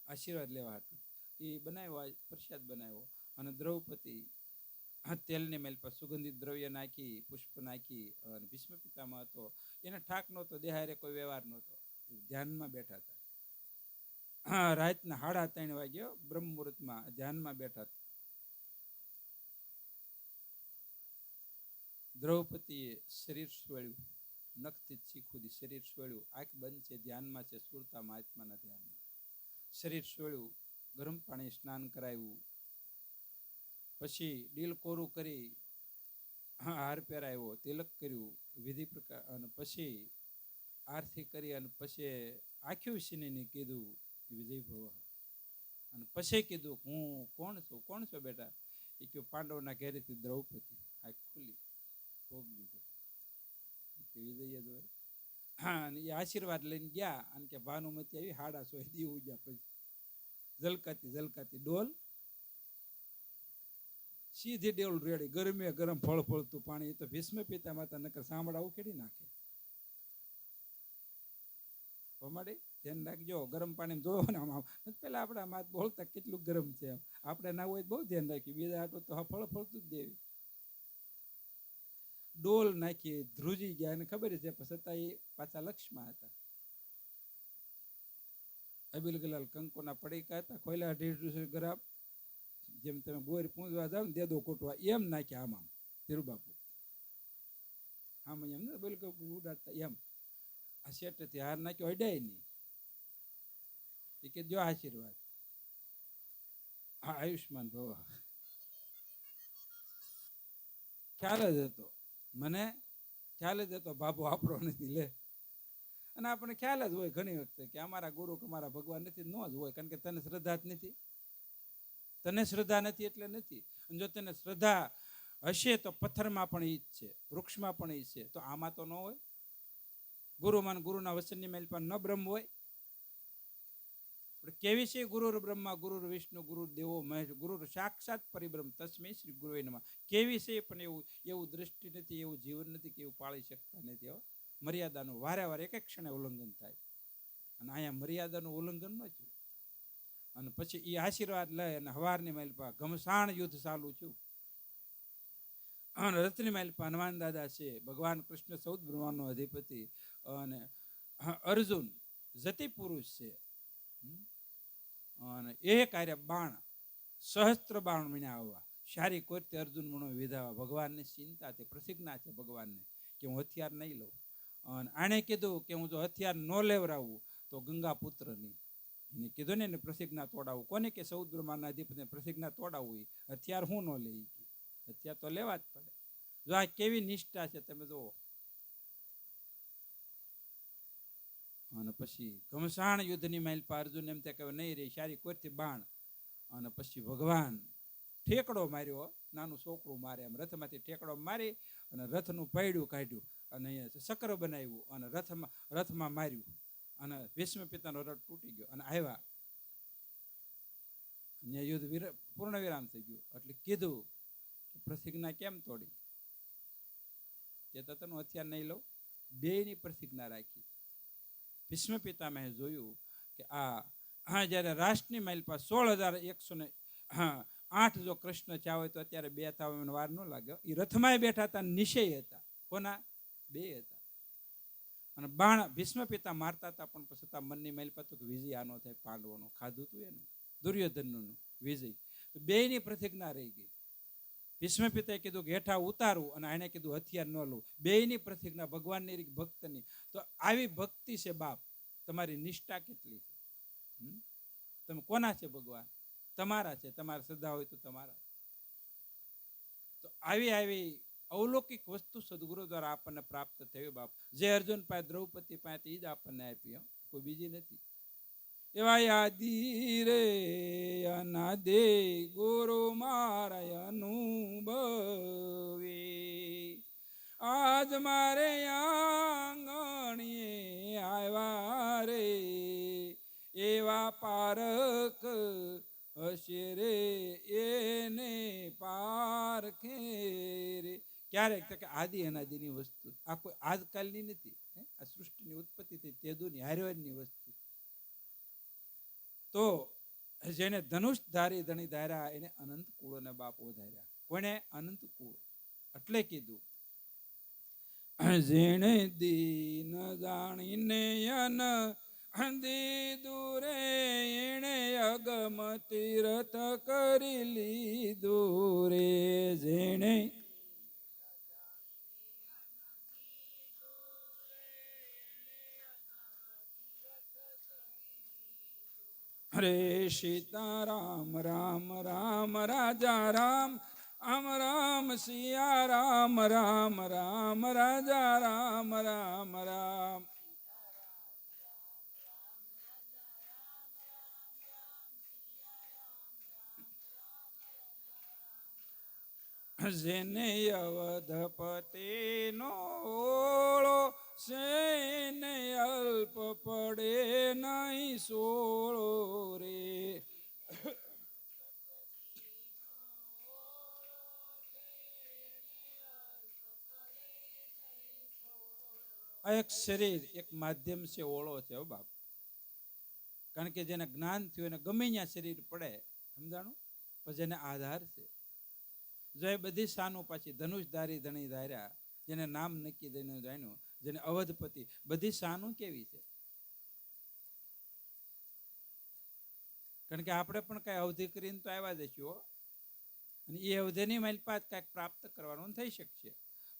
આશીર્વાદ લેવા હાટું. એ બનાવ્યો, પ્રસાદ બનાવ્યો. અને દ્રૌપદી તેલની મેલ પર સુગંધિત દ્રવ્ય નાખી, પુષ્પ નાખી. અને ભીષ્મ પિતામાં હતો, એને ઠાક નહોતો, દેહારે કોઈ વ્યવહાર નહોતો, ધ્યાનમાં બેઠા હતા. રાતના 3:30 વાગ્યો, બ્રહ્મ મુહૂર્તમાં ધ્યાનમાં બેઠા હતા. દ્રૌપદીએ શરીર સ્વળ્યું, નખથી છીક સુધી શરીર સ્વળ્યું. આંખ બંધ છે, ધ્યાનમાં છે, સુરતામાં, આત્માના ધ્યાનમાં. શરીર સ્વળ્યું, ગરમ પાણી સ્નાન કરાવ્યું. પછી ડીલ કોરું કરી હાર પહેરાવ્યો, તિલક કર્યું વિધિ પ્રકાર. અને પછી આરતી કરી અને પછી આખ્યું વિશીને કીધું વિજય ભવ. અને પછી કીધું હું કોણ છું? કોણ છો બેટા? એ કહ્યું પાંડવના ઘેરેથી દ્રૌપદી. આંખ ખુલી, ભોગ દીધો. વિજય જ હોય. હા, અને એ આશીર્વાદ લઈને ગયા. અને કે ભાનુમતી આવી 6:30 દીવું ગયા. પછી ઝલકાતી ઝલકાતી ડોલ સીધી ડોલ રેડી, ગરમે ગરમ ફળ ફળતું પાણી. એ તો ભીષ્મ પિતા માતા નકર સાંભળા ઉકેડી નાખે. ધ્યાન રાખજો, ગરમ પાણી જોવો ને આમ પેલા આપણા માત બોલતા કેટલું ગરમ છે. આપણે ના હોય બહુ ધ્યાન રાખ્યું, બીજા આટલું તો ફળ ફળતું જ દેવી. ડોલ નાખી, ધ્રુજી ગયા. એને ખબર છે, છતાં એ પાછા લક્ષ્યમાં હતા. અબિલ ગલાલ કંકોના પડીકા હતા, ખોયલા 1.5 ગ્રામ. જેમ તમે બોર પૂંજવા જાવ ને દેદો કોટવા, એમ નાખ્યા આમાં. ધીરુબાપુ આમ એમ ને બોલ ઉડાડતા એમ. આ શેઠથી હાર નાખ્યો, અડાય નહીં. એ કે જો આશીર્વાદ, હા આયુષ્માન ભવ. ખ્યાલ જ હતો, મને ખ્યાલ જ હતો બાબુ આપણો નથી લે. અને આપણને ખ્યાલ જ હોય ઘણી વખતે કે અમારા ગુરુ કે અમારા ભગવાન નથી, ન જ હોય. કારણ કે તને શ્રદ્ધા જ નથી. તને શ્રદ્ધા નથી એટલે નથી. અને જો તને શ્રદ્ધા હશે તો પથ્થરમાં પણ ઈ જ છે, વૃક્ષમાં પણ ઈ છે. તો આમાં તો ન હોય. ગુરુમાન ગુરુના વચનની મેલ પર ન બ્રહ્મ હોય. કેવી છે ગુરુ બ્રહ્મા ગુરુ વિષ્ણુ ગુરુ દેવો મહેશ ગુરુ સાક્ષાત પરિબ્રહ્મ તસ્મૈ શ્રી ગુરુવે નમઃ. કેવી છે પણ એવું દ્રષ્ટિ નથી, એવું જીવન નથી કે એવું પાળી શકતા નથી. મર્યાદાનું વારે વારે એક એક ક્ષણે ઉલ્લંઘન થાય. અને અહીંયા મર્યાદાનું ઉલ્લંઘન ન થયું. અને પછી એ આશીર્વાદ લઈ અને હવારની માઇલ પર ઘમસાણ યુદ્ધ ચાલુ થયું. રથની માઇલ પર હનુમાન દાદા છે, ભગવાન કૃષ્ણ 14 બ્રહ્માંડનો અધિપતિ, અને અર્જુન જતી પુરુષ છે. અને એ કાર્ય બાણ સહસ્ત્ર બાણ મીણ્યા આવવા, સારી કોરતે અર્જુન મણો વિધાવા. ભગવાનની ચિંતા છે, પ્રતિજ્ઞા છે ભગવાનને કે હું હથિયાર નહીં લઉં. અને આણે કીધું કે હું જો હથિયાર ન લેવરાવું તો ગંગા પુત્રની એને કીધું ને પ્રસિજ્ઞા તોડાવવું. કોને કે સૌદ્રમાના અધિપતિને પ્રસિજ્ઞા તોડાવવું, હથિયાર હું ન લઈ, હથિયાર તો લેવા જ પડે. જો આ કેવી નિષ્ઠા છે તમે જુઓ. અને પછી ઘમસાણ યુદ્ધની માઇલ પર અર્જુન એમ ત્યાં કહ્યું નહીં રે સારી કોઈથી બાણ. અને પછી ભગવાન ઠેકડો માર્યો, નાનું છોકરું મારે એમ રથમાંથી ઠેકડો મારી અને રથનું પૈડું કાઢ્યું અને અહીંયા ચક્ર બનાવ્યું અને રથમાં માર્યું અને ભીષ્મ પિતાનો રથ તૂટી ગયો અને આવ્યા. અહીંયા યુદ્ધ પૂર્ણ વિરામ થઈ ગયું. એટલે કીધું પ્રતિજ્ઞા કેમ તોડી? કે તતનું હથિયાર નહીં લઉં. બેની પ્રતિજ્ઞા રાખી. ભીષ્મ પિતામહે જોયું કે આ જ્યારે રાષ્ટ્રની માઇલ પર 16,108 જો કૃષ્ણ ચા હોય તો અત્યારે 2 થવા વાર ન લાગ્યો. એ રથમાં બેઠા હતા, નિશ્ચય હતા. કોના? 2 હતા. અને બાણ ભીષ્મ પિતા મારતા હતા, પણ છતાં મનની માઇલ પર તો વિજય આનો થાય, પાંડવોનો ખાધું હતું એનું, દુર્યોધનનું વિજય. તો 2ની પ્રતિજ્ઞા રહી ગઈ. ભીષ્મ પિતાએ કીધું કે હેઠા ઉતારું અને એને કીધું હથિયાર ન લઉં. 2ની પ્રતિજ્ઞા ભગવાનની ભક્તની. તો આવી ભક્તિ છે બાપ. તમારી નિષ્ઠા કેટલી છે? તમે કોના છે? ભગવાન તમારા છે. તમારા શ્રદ્ધા હોય તો તમારા. તો આવી અવલૌકિક વસ્તુ સદગુરુ દ્વારા આપણને પ્રાપ્ત થયું બાપ. જે અર્જુન પાસે દ્રૌપદી પાસે એ જ આપણને આપી, કોઈ બીજી નથી. એવા યાદી રે અનાદે ગુરુ મારા અનુભવે, આજ મારે આંગણીએ આવ્યા રે, એવા પારક હશે રે એને પારખે રે. ક્યારેક તો કે આદિ અનાદિની વસ્તુ, આ કોઈ આજકાલની નથી. આ સૃષ્ટિની ઉત્પત્તિ થઈ તેદુની હારવાની વસ્તુ. તો જેને ધનુષ ધારી ધણી ધાર્યા એને અનંત કુળોને બાપો ધાર્યા. કોને? અનંત કુળ. એટલે કીધું જેણે દીન જાણીને દીધું રે, એણે અગમ તીર્થ કરી લીધું રે. જેણે હરે સીતારામ રામ રામ રાજા રામ, રામ રામ સિયા રામ, રામ રામ રાજા રામ, રામ રામ. જેને અવધપતિ નો ઓળો, સેને અલ્પ પડે નહીં સોળો રે. આ એક શરીર, એક માધ્યમ છે, ઓળો છે બાપ. કારણ કે જેને જ્ઞાન થયું એને ગમે ત્યાં શરીર પડે, સમજાણું? પછી જેને આધાર છે. જો એ બધી શાનો પાછી ધનુષધારી ધણી ધાર્યા, જેને નામ નક્કી દઈને જાણ્યું, જેને અવધપતિ, બધી શાનું કેવી છે? કારણ કે આપણે પણ કઈ અવધિ કરીને તો આવ્યા જઈશું, અને એ અવધિની માલપાત કઈક પ્રાપ્ત કરવાનું થઈ શકશે.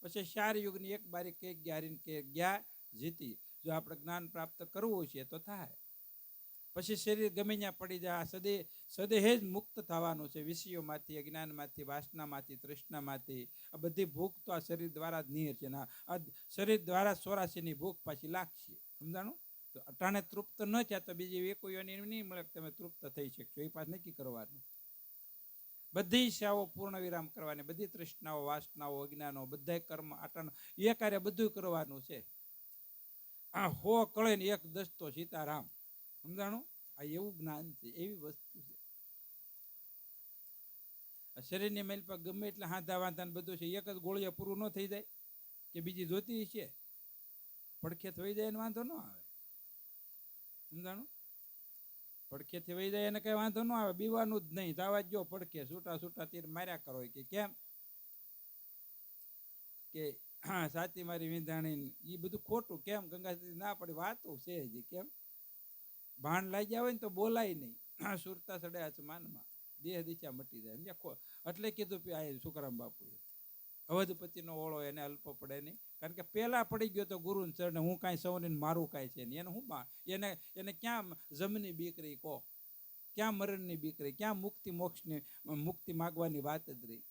પછી 4 યુગની એક બારી કે ગ્યારીને કે ગયા જીતી. જો આપણે જ્ઞાન પ્રાપ્ત કરવું છે તો થાય. પછી શરીર ગમે ત્યાં પડી જાય. સદેહ જ મુક્ત થવાનું છે વિષયોમાંથી, અજ્ઞાનમાંથી, વાસનામાંથી, તૃષ્ણામાંથી. આ બધી ભૂખ તો આ શરીર દ્વારા જ નીર છે. આ શરીર દ્વારા 84ની ભૂખ પાછી લાગશે, સમજાણું? તો અટાણે તૃપ્ત ન થયા તો બીજી એકોયોની નહીં મળે તમે તૃપ્ત થઈ શકશો. એ પાછ નક્કી કરવાનું. બધી ઈચ્છાઓ પૂર્ણ વિરામ કરવાની, બધી તૃષ્ણાઓ, વાસનાઓ, અજ્ઞાનો, બધા કર્મ આટાનો એ કાર્ય બધું કરવાનું છે. આ 100 કળે ને 1 દસ્તો સીતારામ, સમજાણું? આ એવું જ્ઞાન છે, એવી વસ્તુ છે. શરીરની મેલ પર ગમે એટલે હાંધા વાંધા બધું છે, એક જ ગોળીએ પૂરું ન થઈ જાય કે બીજી જોતી છે? પડખે થઈ જાય એને વાંધો ન આવે, સમજાણું? પડખેથી વહી જાય એને કઈ વાંધો ન આવે, બીવાનું જ નહીં. દાવા જ જો પડખે છૂટા તીર માર્યા કરો. કે કેમ? કે હા સાચી મારી વિંધાણી, એ બધું ખોટું. કેમ? ગંગા ના પડી વાતું છે હજી. કેમ? ભાણ લાગ્યા હોય ને તો બોલાય નહીં. સુરતા ચડે આસમાનમાં, દેહ દિશા મટી જાય. એટલે કીધું સુખરામ બાપુએ અવધપતિનો ઓળો એને અલ્પ પડે નહીં, કારણ કે પહેલા પડી ગયો તો ગુરુ ચરણે, હું કાંઈ સૌને મારું કાંઈ છે નહીં. એને હું એને ક્યાં જમની બીક રહી કહો, ક્યાં મરણની બીક રહી, ક્યાં મુક્તિ મોક્ષની મુક્તિ માગવાની વાત જ રહી.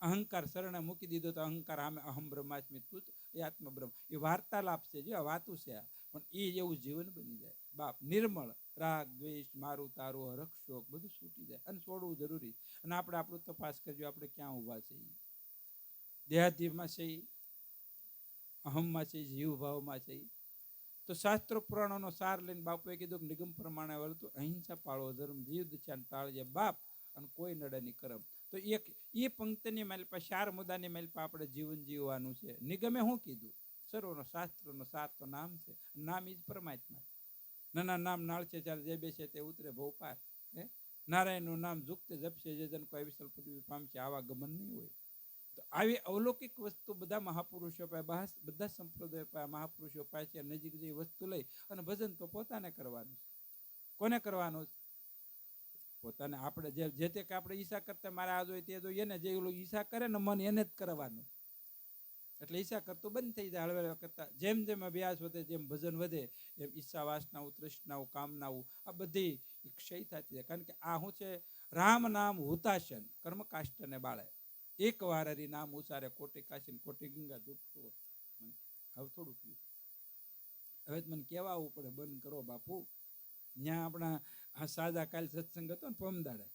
અહંકાર શરણે મૂકી દીધો તો અહંકાર આમે અહમ બ્રહ્માસ્મિ તુત, એ આત્મબ્રહ્મ. એ વાર્તાલાપ છે, જે વાતું છે આ, પણ એ જેવું જીવન બની જાય. બાપ નિર્મળ, રાગ દ્વેષ મારું તારું હરખ શોક બધું છૂટી જાય, અને છોડવું જરૂરી. અને આપણે આપણું તપાસ કરજો, આપણે ક્યાં ઊભા છે. દેહાધીમાં છે, અહમમાં છે, જીવભાવમાં છે. તો શાસ્ત્રો પુરાણોનો સાર લઈને બાપુએ કીધું કે નિગમ પ્રમાણે વર્તું, અહિંસા પાળો, ધર્મ જીવ દુચ્છાન તાળજે બાપ, અને કોઈ નડાની કરમ. તો એક એ પંક્તિની માલિપા, ચાર મુદ્દાની માલિપા આપણે જીવન જીવવાનું છે. નિગમે શું કીધું? સર્વનો શાસ્ત્રનો સાર તો નામ છે, નામ ઈ જ પરમાત્મા. નાના નામ નાળ છે ચાર, જે બેસે તે ઉતરે ભવપાર. નારાયણનું નામ જુગતે જપશે જે જન કોઈ વિશલ પદવી પામશે, આવા ગમન નહીં હોય. તો આવી અવલૌકિક વસ્તુ બધા મહાપુરુષો પાસે, બધા સંપ્રદાયો પાસે, મહાપુરુષો પાસે નજીક જે વસ્તુ લઈ અને ભજન તો પોતાને કરવાનું. કોને કરવાનું? પોતાને. આપણે જે તે કે આપણે ઈચ્છા કરતા મારે આ જોઈએ તે જોઈએ ને, જે ઈચ્છા કરે ને મન એને જ કરવાનું. એટલે ઈચ્છા કરતું બંધ થઈ જાય. હળવે કરતા જેમ જેમ અભ્યાસ વધે, જેમ ભજન વધે, એમ ઈચ્છા વાસનાઓ તૃષ્ણાઓ કામનાઓ આ બધી ક્ષય થતી જાય. કારણ કે આ શું છે? રામ નામ હુતાશન કર્મ કાષ્ટને બાળે, એક વાર હરી નામ ઉસારે, કોટી કાશી કોટી ગંગા દુઃખ. હવે થોડુંક હવે મને કેવા આવવું પડે, બંધ કરો બાપુ. ત્યાં આપણા સાદા કાલ સત્સંગ હતો ને પમદાડે,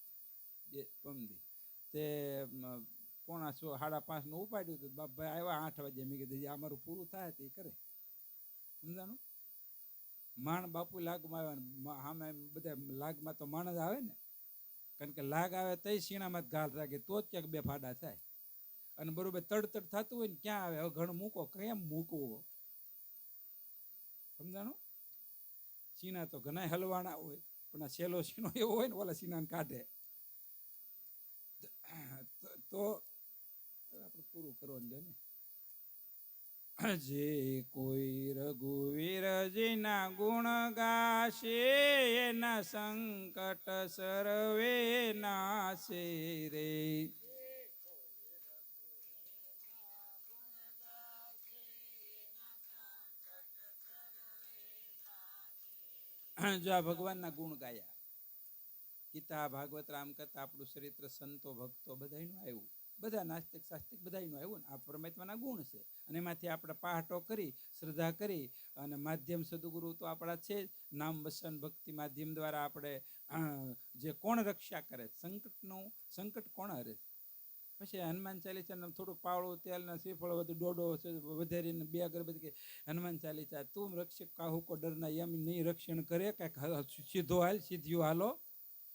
પમદી તે 4:30 નું ઉપાડ્યું હતું. બાપભાઈ આવ્યા 8 વાગે. મેં કીધું આ મારું પૂરું થાય તે કરે. સમજાણું? માણ બાપુ લાગમાં આવ્યા, સામે બધા લાગમાં તો માણ જ આવે ને, કારણ કે લાગ આવે તો સીણામાં જ ઘાલ રાખે, તો જ ક્યાંક 2 ફાડા થાય. અને બરોબર તડતડ થતું હોય ને ક્યાં આવે, હવે ઘણ મૂકો, કેમ મૂકવો? સમજાણું? સીના તો ઘણા હલવાના હોય, પણ આ છેલ્લો સીનો એવો હોય ને, ઓલા સીનાને કાઢે. તો આપણે પૂરું કરવાનું છે ને. જે કોઈ રઘુવીરજીના ગુણ ગાશે, એના સંકટ સર્વે નાશે રે. જો આ ભગવાનના ગુણ ગાયા, ગીતા ભાગવત રામ કરતા આપણું ચરિત્ર સંતો ભક્તો બધાનું આવ્યું, બધા નાસ્તિક શાસ્ત્રિક બધાનું આવ્યું ને. આ પરમાત્માના ગુણ છે, અને એમાંથી આપણે પાઠો કરી, શ્રદ્ધા કરી, અને માધ્યમ સદગુરુ તો આપણા છે જ. નામ વસન ભક્તિ માધ્યમ દ્વારા આપણે જે કોણ રક્ષા કરે, સંકટ કોણ હરે? પછી હનુમાન ચાલીસા થોડુંક પાવળું તેલ ને શ્રીફળ બધું ડોડો વધારીને 2 અગરબત્તી કે હનુમાન ચાલીસા તું રક્ષક કાહુ કો ડરના, એમ નહીં રક્ષણ કરે. કાંઈક સીધો હાલ, સીધ્યું હાલો,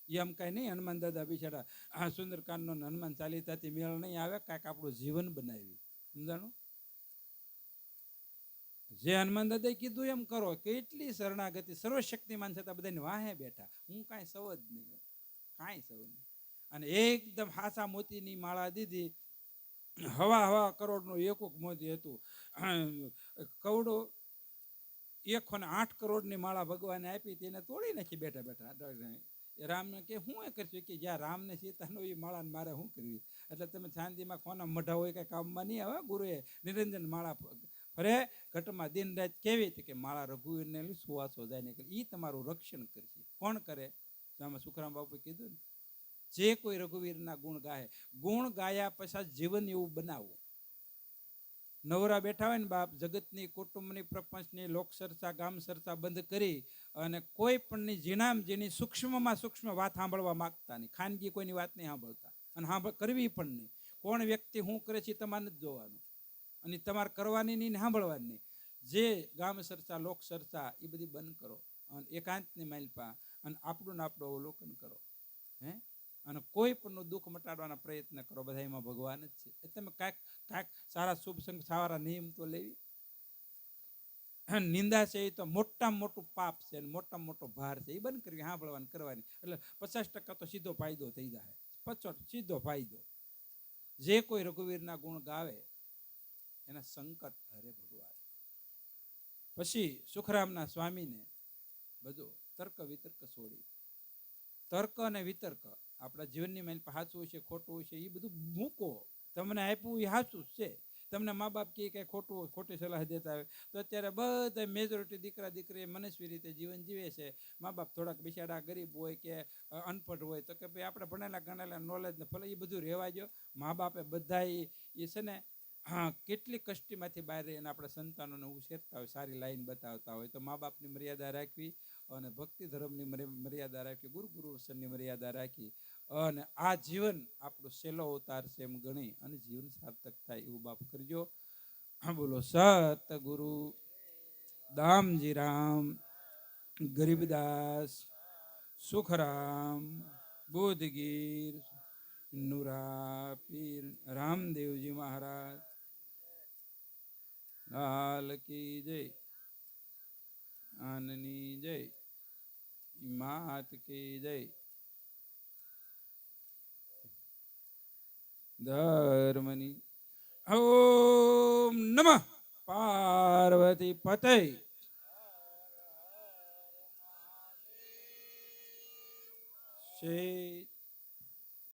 એમ કાંઈ નહીં. હનુમાન દાદા બિચારા આ સુંદરકાંડનો હનુમાન ચાલીસાથી મેળ નહીં આવે. કાંઈક આપણું જીવન બનાવી. સમજાણું? જે હનુમાન દાદાએ કીધું એમ કરો. કેટલી શરણાગતિ, સર્વશક્તિમાન છતાં બધાને વાહે બેઠા. હું કાંઈ સવ જ નહીં, કાંઈ સવ નહીં. અને એકદમ હાસા મોતીની માળા દીધી. 1.25 કરોડનું એકુક મોતી હતું. કવડો 108 કરોડની માળા ભગવાને આપી, તેને તોડી નાખી બેઠા બેઠા. રામને કે હું એ કરશું? કે જ્યાં રામને સીતાનો એ માળાને મારે શું કરવી? એટલે તમે ચાંદીમાં કોના મઢા હોય કઈ કામમાં નહીં આવે. ગુરુએ નિરંજન માળા ફરે ઘટમાં દિન રાત કેવી કે માળા રઘુવીરને સુવાસો જાય ને, એ તમારું રક્ષણ કરશે. કોણ કરે? આમાં સુખરામ બાપુ કીધું ને, જે કોઈ રઘુવીરના ગુણ ગાય, ગુણ ગાયા પછી જીવન એવું બનાવવું. નવરા બેઠા હોય ને બાપ, જગતની કુટુંબની પ્રપંચની લોક ચર્ચા ગામ ચર્ચા બંધ કરી અને કોઈ પણની ઝીણામ ઝીણી સૂક્ષ્મમાં સૂક્ષ્મ વાત સાંભળવા માંગતા નહીં. ખાનગી કોઈની વાત નહીં સાંભળતા, અને કરવી પણ નહીં. કોણ વ્યક્તિ શું કરે છે તમારે નથી જોવાનું, અને તમારે કરવાની નહીં, સાંભળવાની નહીં. જે ગામ ચર્ચા લોક ચર્ચા એ બધી બંધ કરો, અને એકાંતની માલપા અને આપણું ને આપણું અવલોકન કરો. અને કોઈ પણ દુઃખ મટાડવાના પ્રયત્ન કરો. બધા એમાં ભગવાન જ છે. તમે કાંઈક સારા શુભ સંગ સારા નિયમ તો લેવી. નિંદા છે એ તો મોટામાં મોટું પાપ છે, મોટામાં મોટો ભાર છે. એ બંધ કરવી, સાંભળવાની કરવાની. એટલે 50% તો સીધો ફાયદો થઈ જાય. 50 સીધો ફાયદો. જે કોઈ રઘુવીરના ગુણ ગાવે એના સંકટ હરે ભગવાન. પછી સુખરામના સ્વામીને બધું તર્ક વિતર્ક છોડી, તર્ક અને વિતર્ક આપણા જીવનની માઇલ સાચું છે ખોટું છે એ બધું મૂકો. તમને આપ્યું એ સાચું જ છે. તમને મા બાપ કે ખોટું ખોટી સલાહ દેતા હોય તો અત્યારે બધા મેજોરિટી દીકરા દીકરી મનસ્વી રીતે જીવન જીવે છે. મા બાપ થોડાક બિચારા ગરીબ હોય કે અનપઢ હોય તો કે ભાઈ આપણે ભણેલા ગણેલા નોલેજ ને ભલે એ બધું રહેવા દો. મા બાપે બધા એ છે ને કેટલી કષ્ટીમાંથી બહાર રહીને આપણે સંતાનોને ઉછેરતા હોય, સારી લાઈન બતાવતા હોય, તો મા બાપની મર્યાદા રાખવી અને ભક્તિ ધર્મની મર્યાદા રાખવી, ગુરુ વચનની મર્યાદા રાખી અને આ જીવન આપણો સહેલો અવતાર છે એમ ગણી અને જીવન સાર્થક થાય એવું બાપ કરજો. બોલો સતગુરુ દામજી રામ, ગરીબદાસ, સુખરામ, બોધગીર, નુરા પીર, રામદેવજી મહારાજ લાલ કી જય, આનની જય, માત કી જય. ધર્મની ઓમ નમઃ પાર્વતી પતય. શ્રી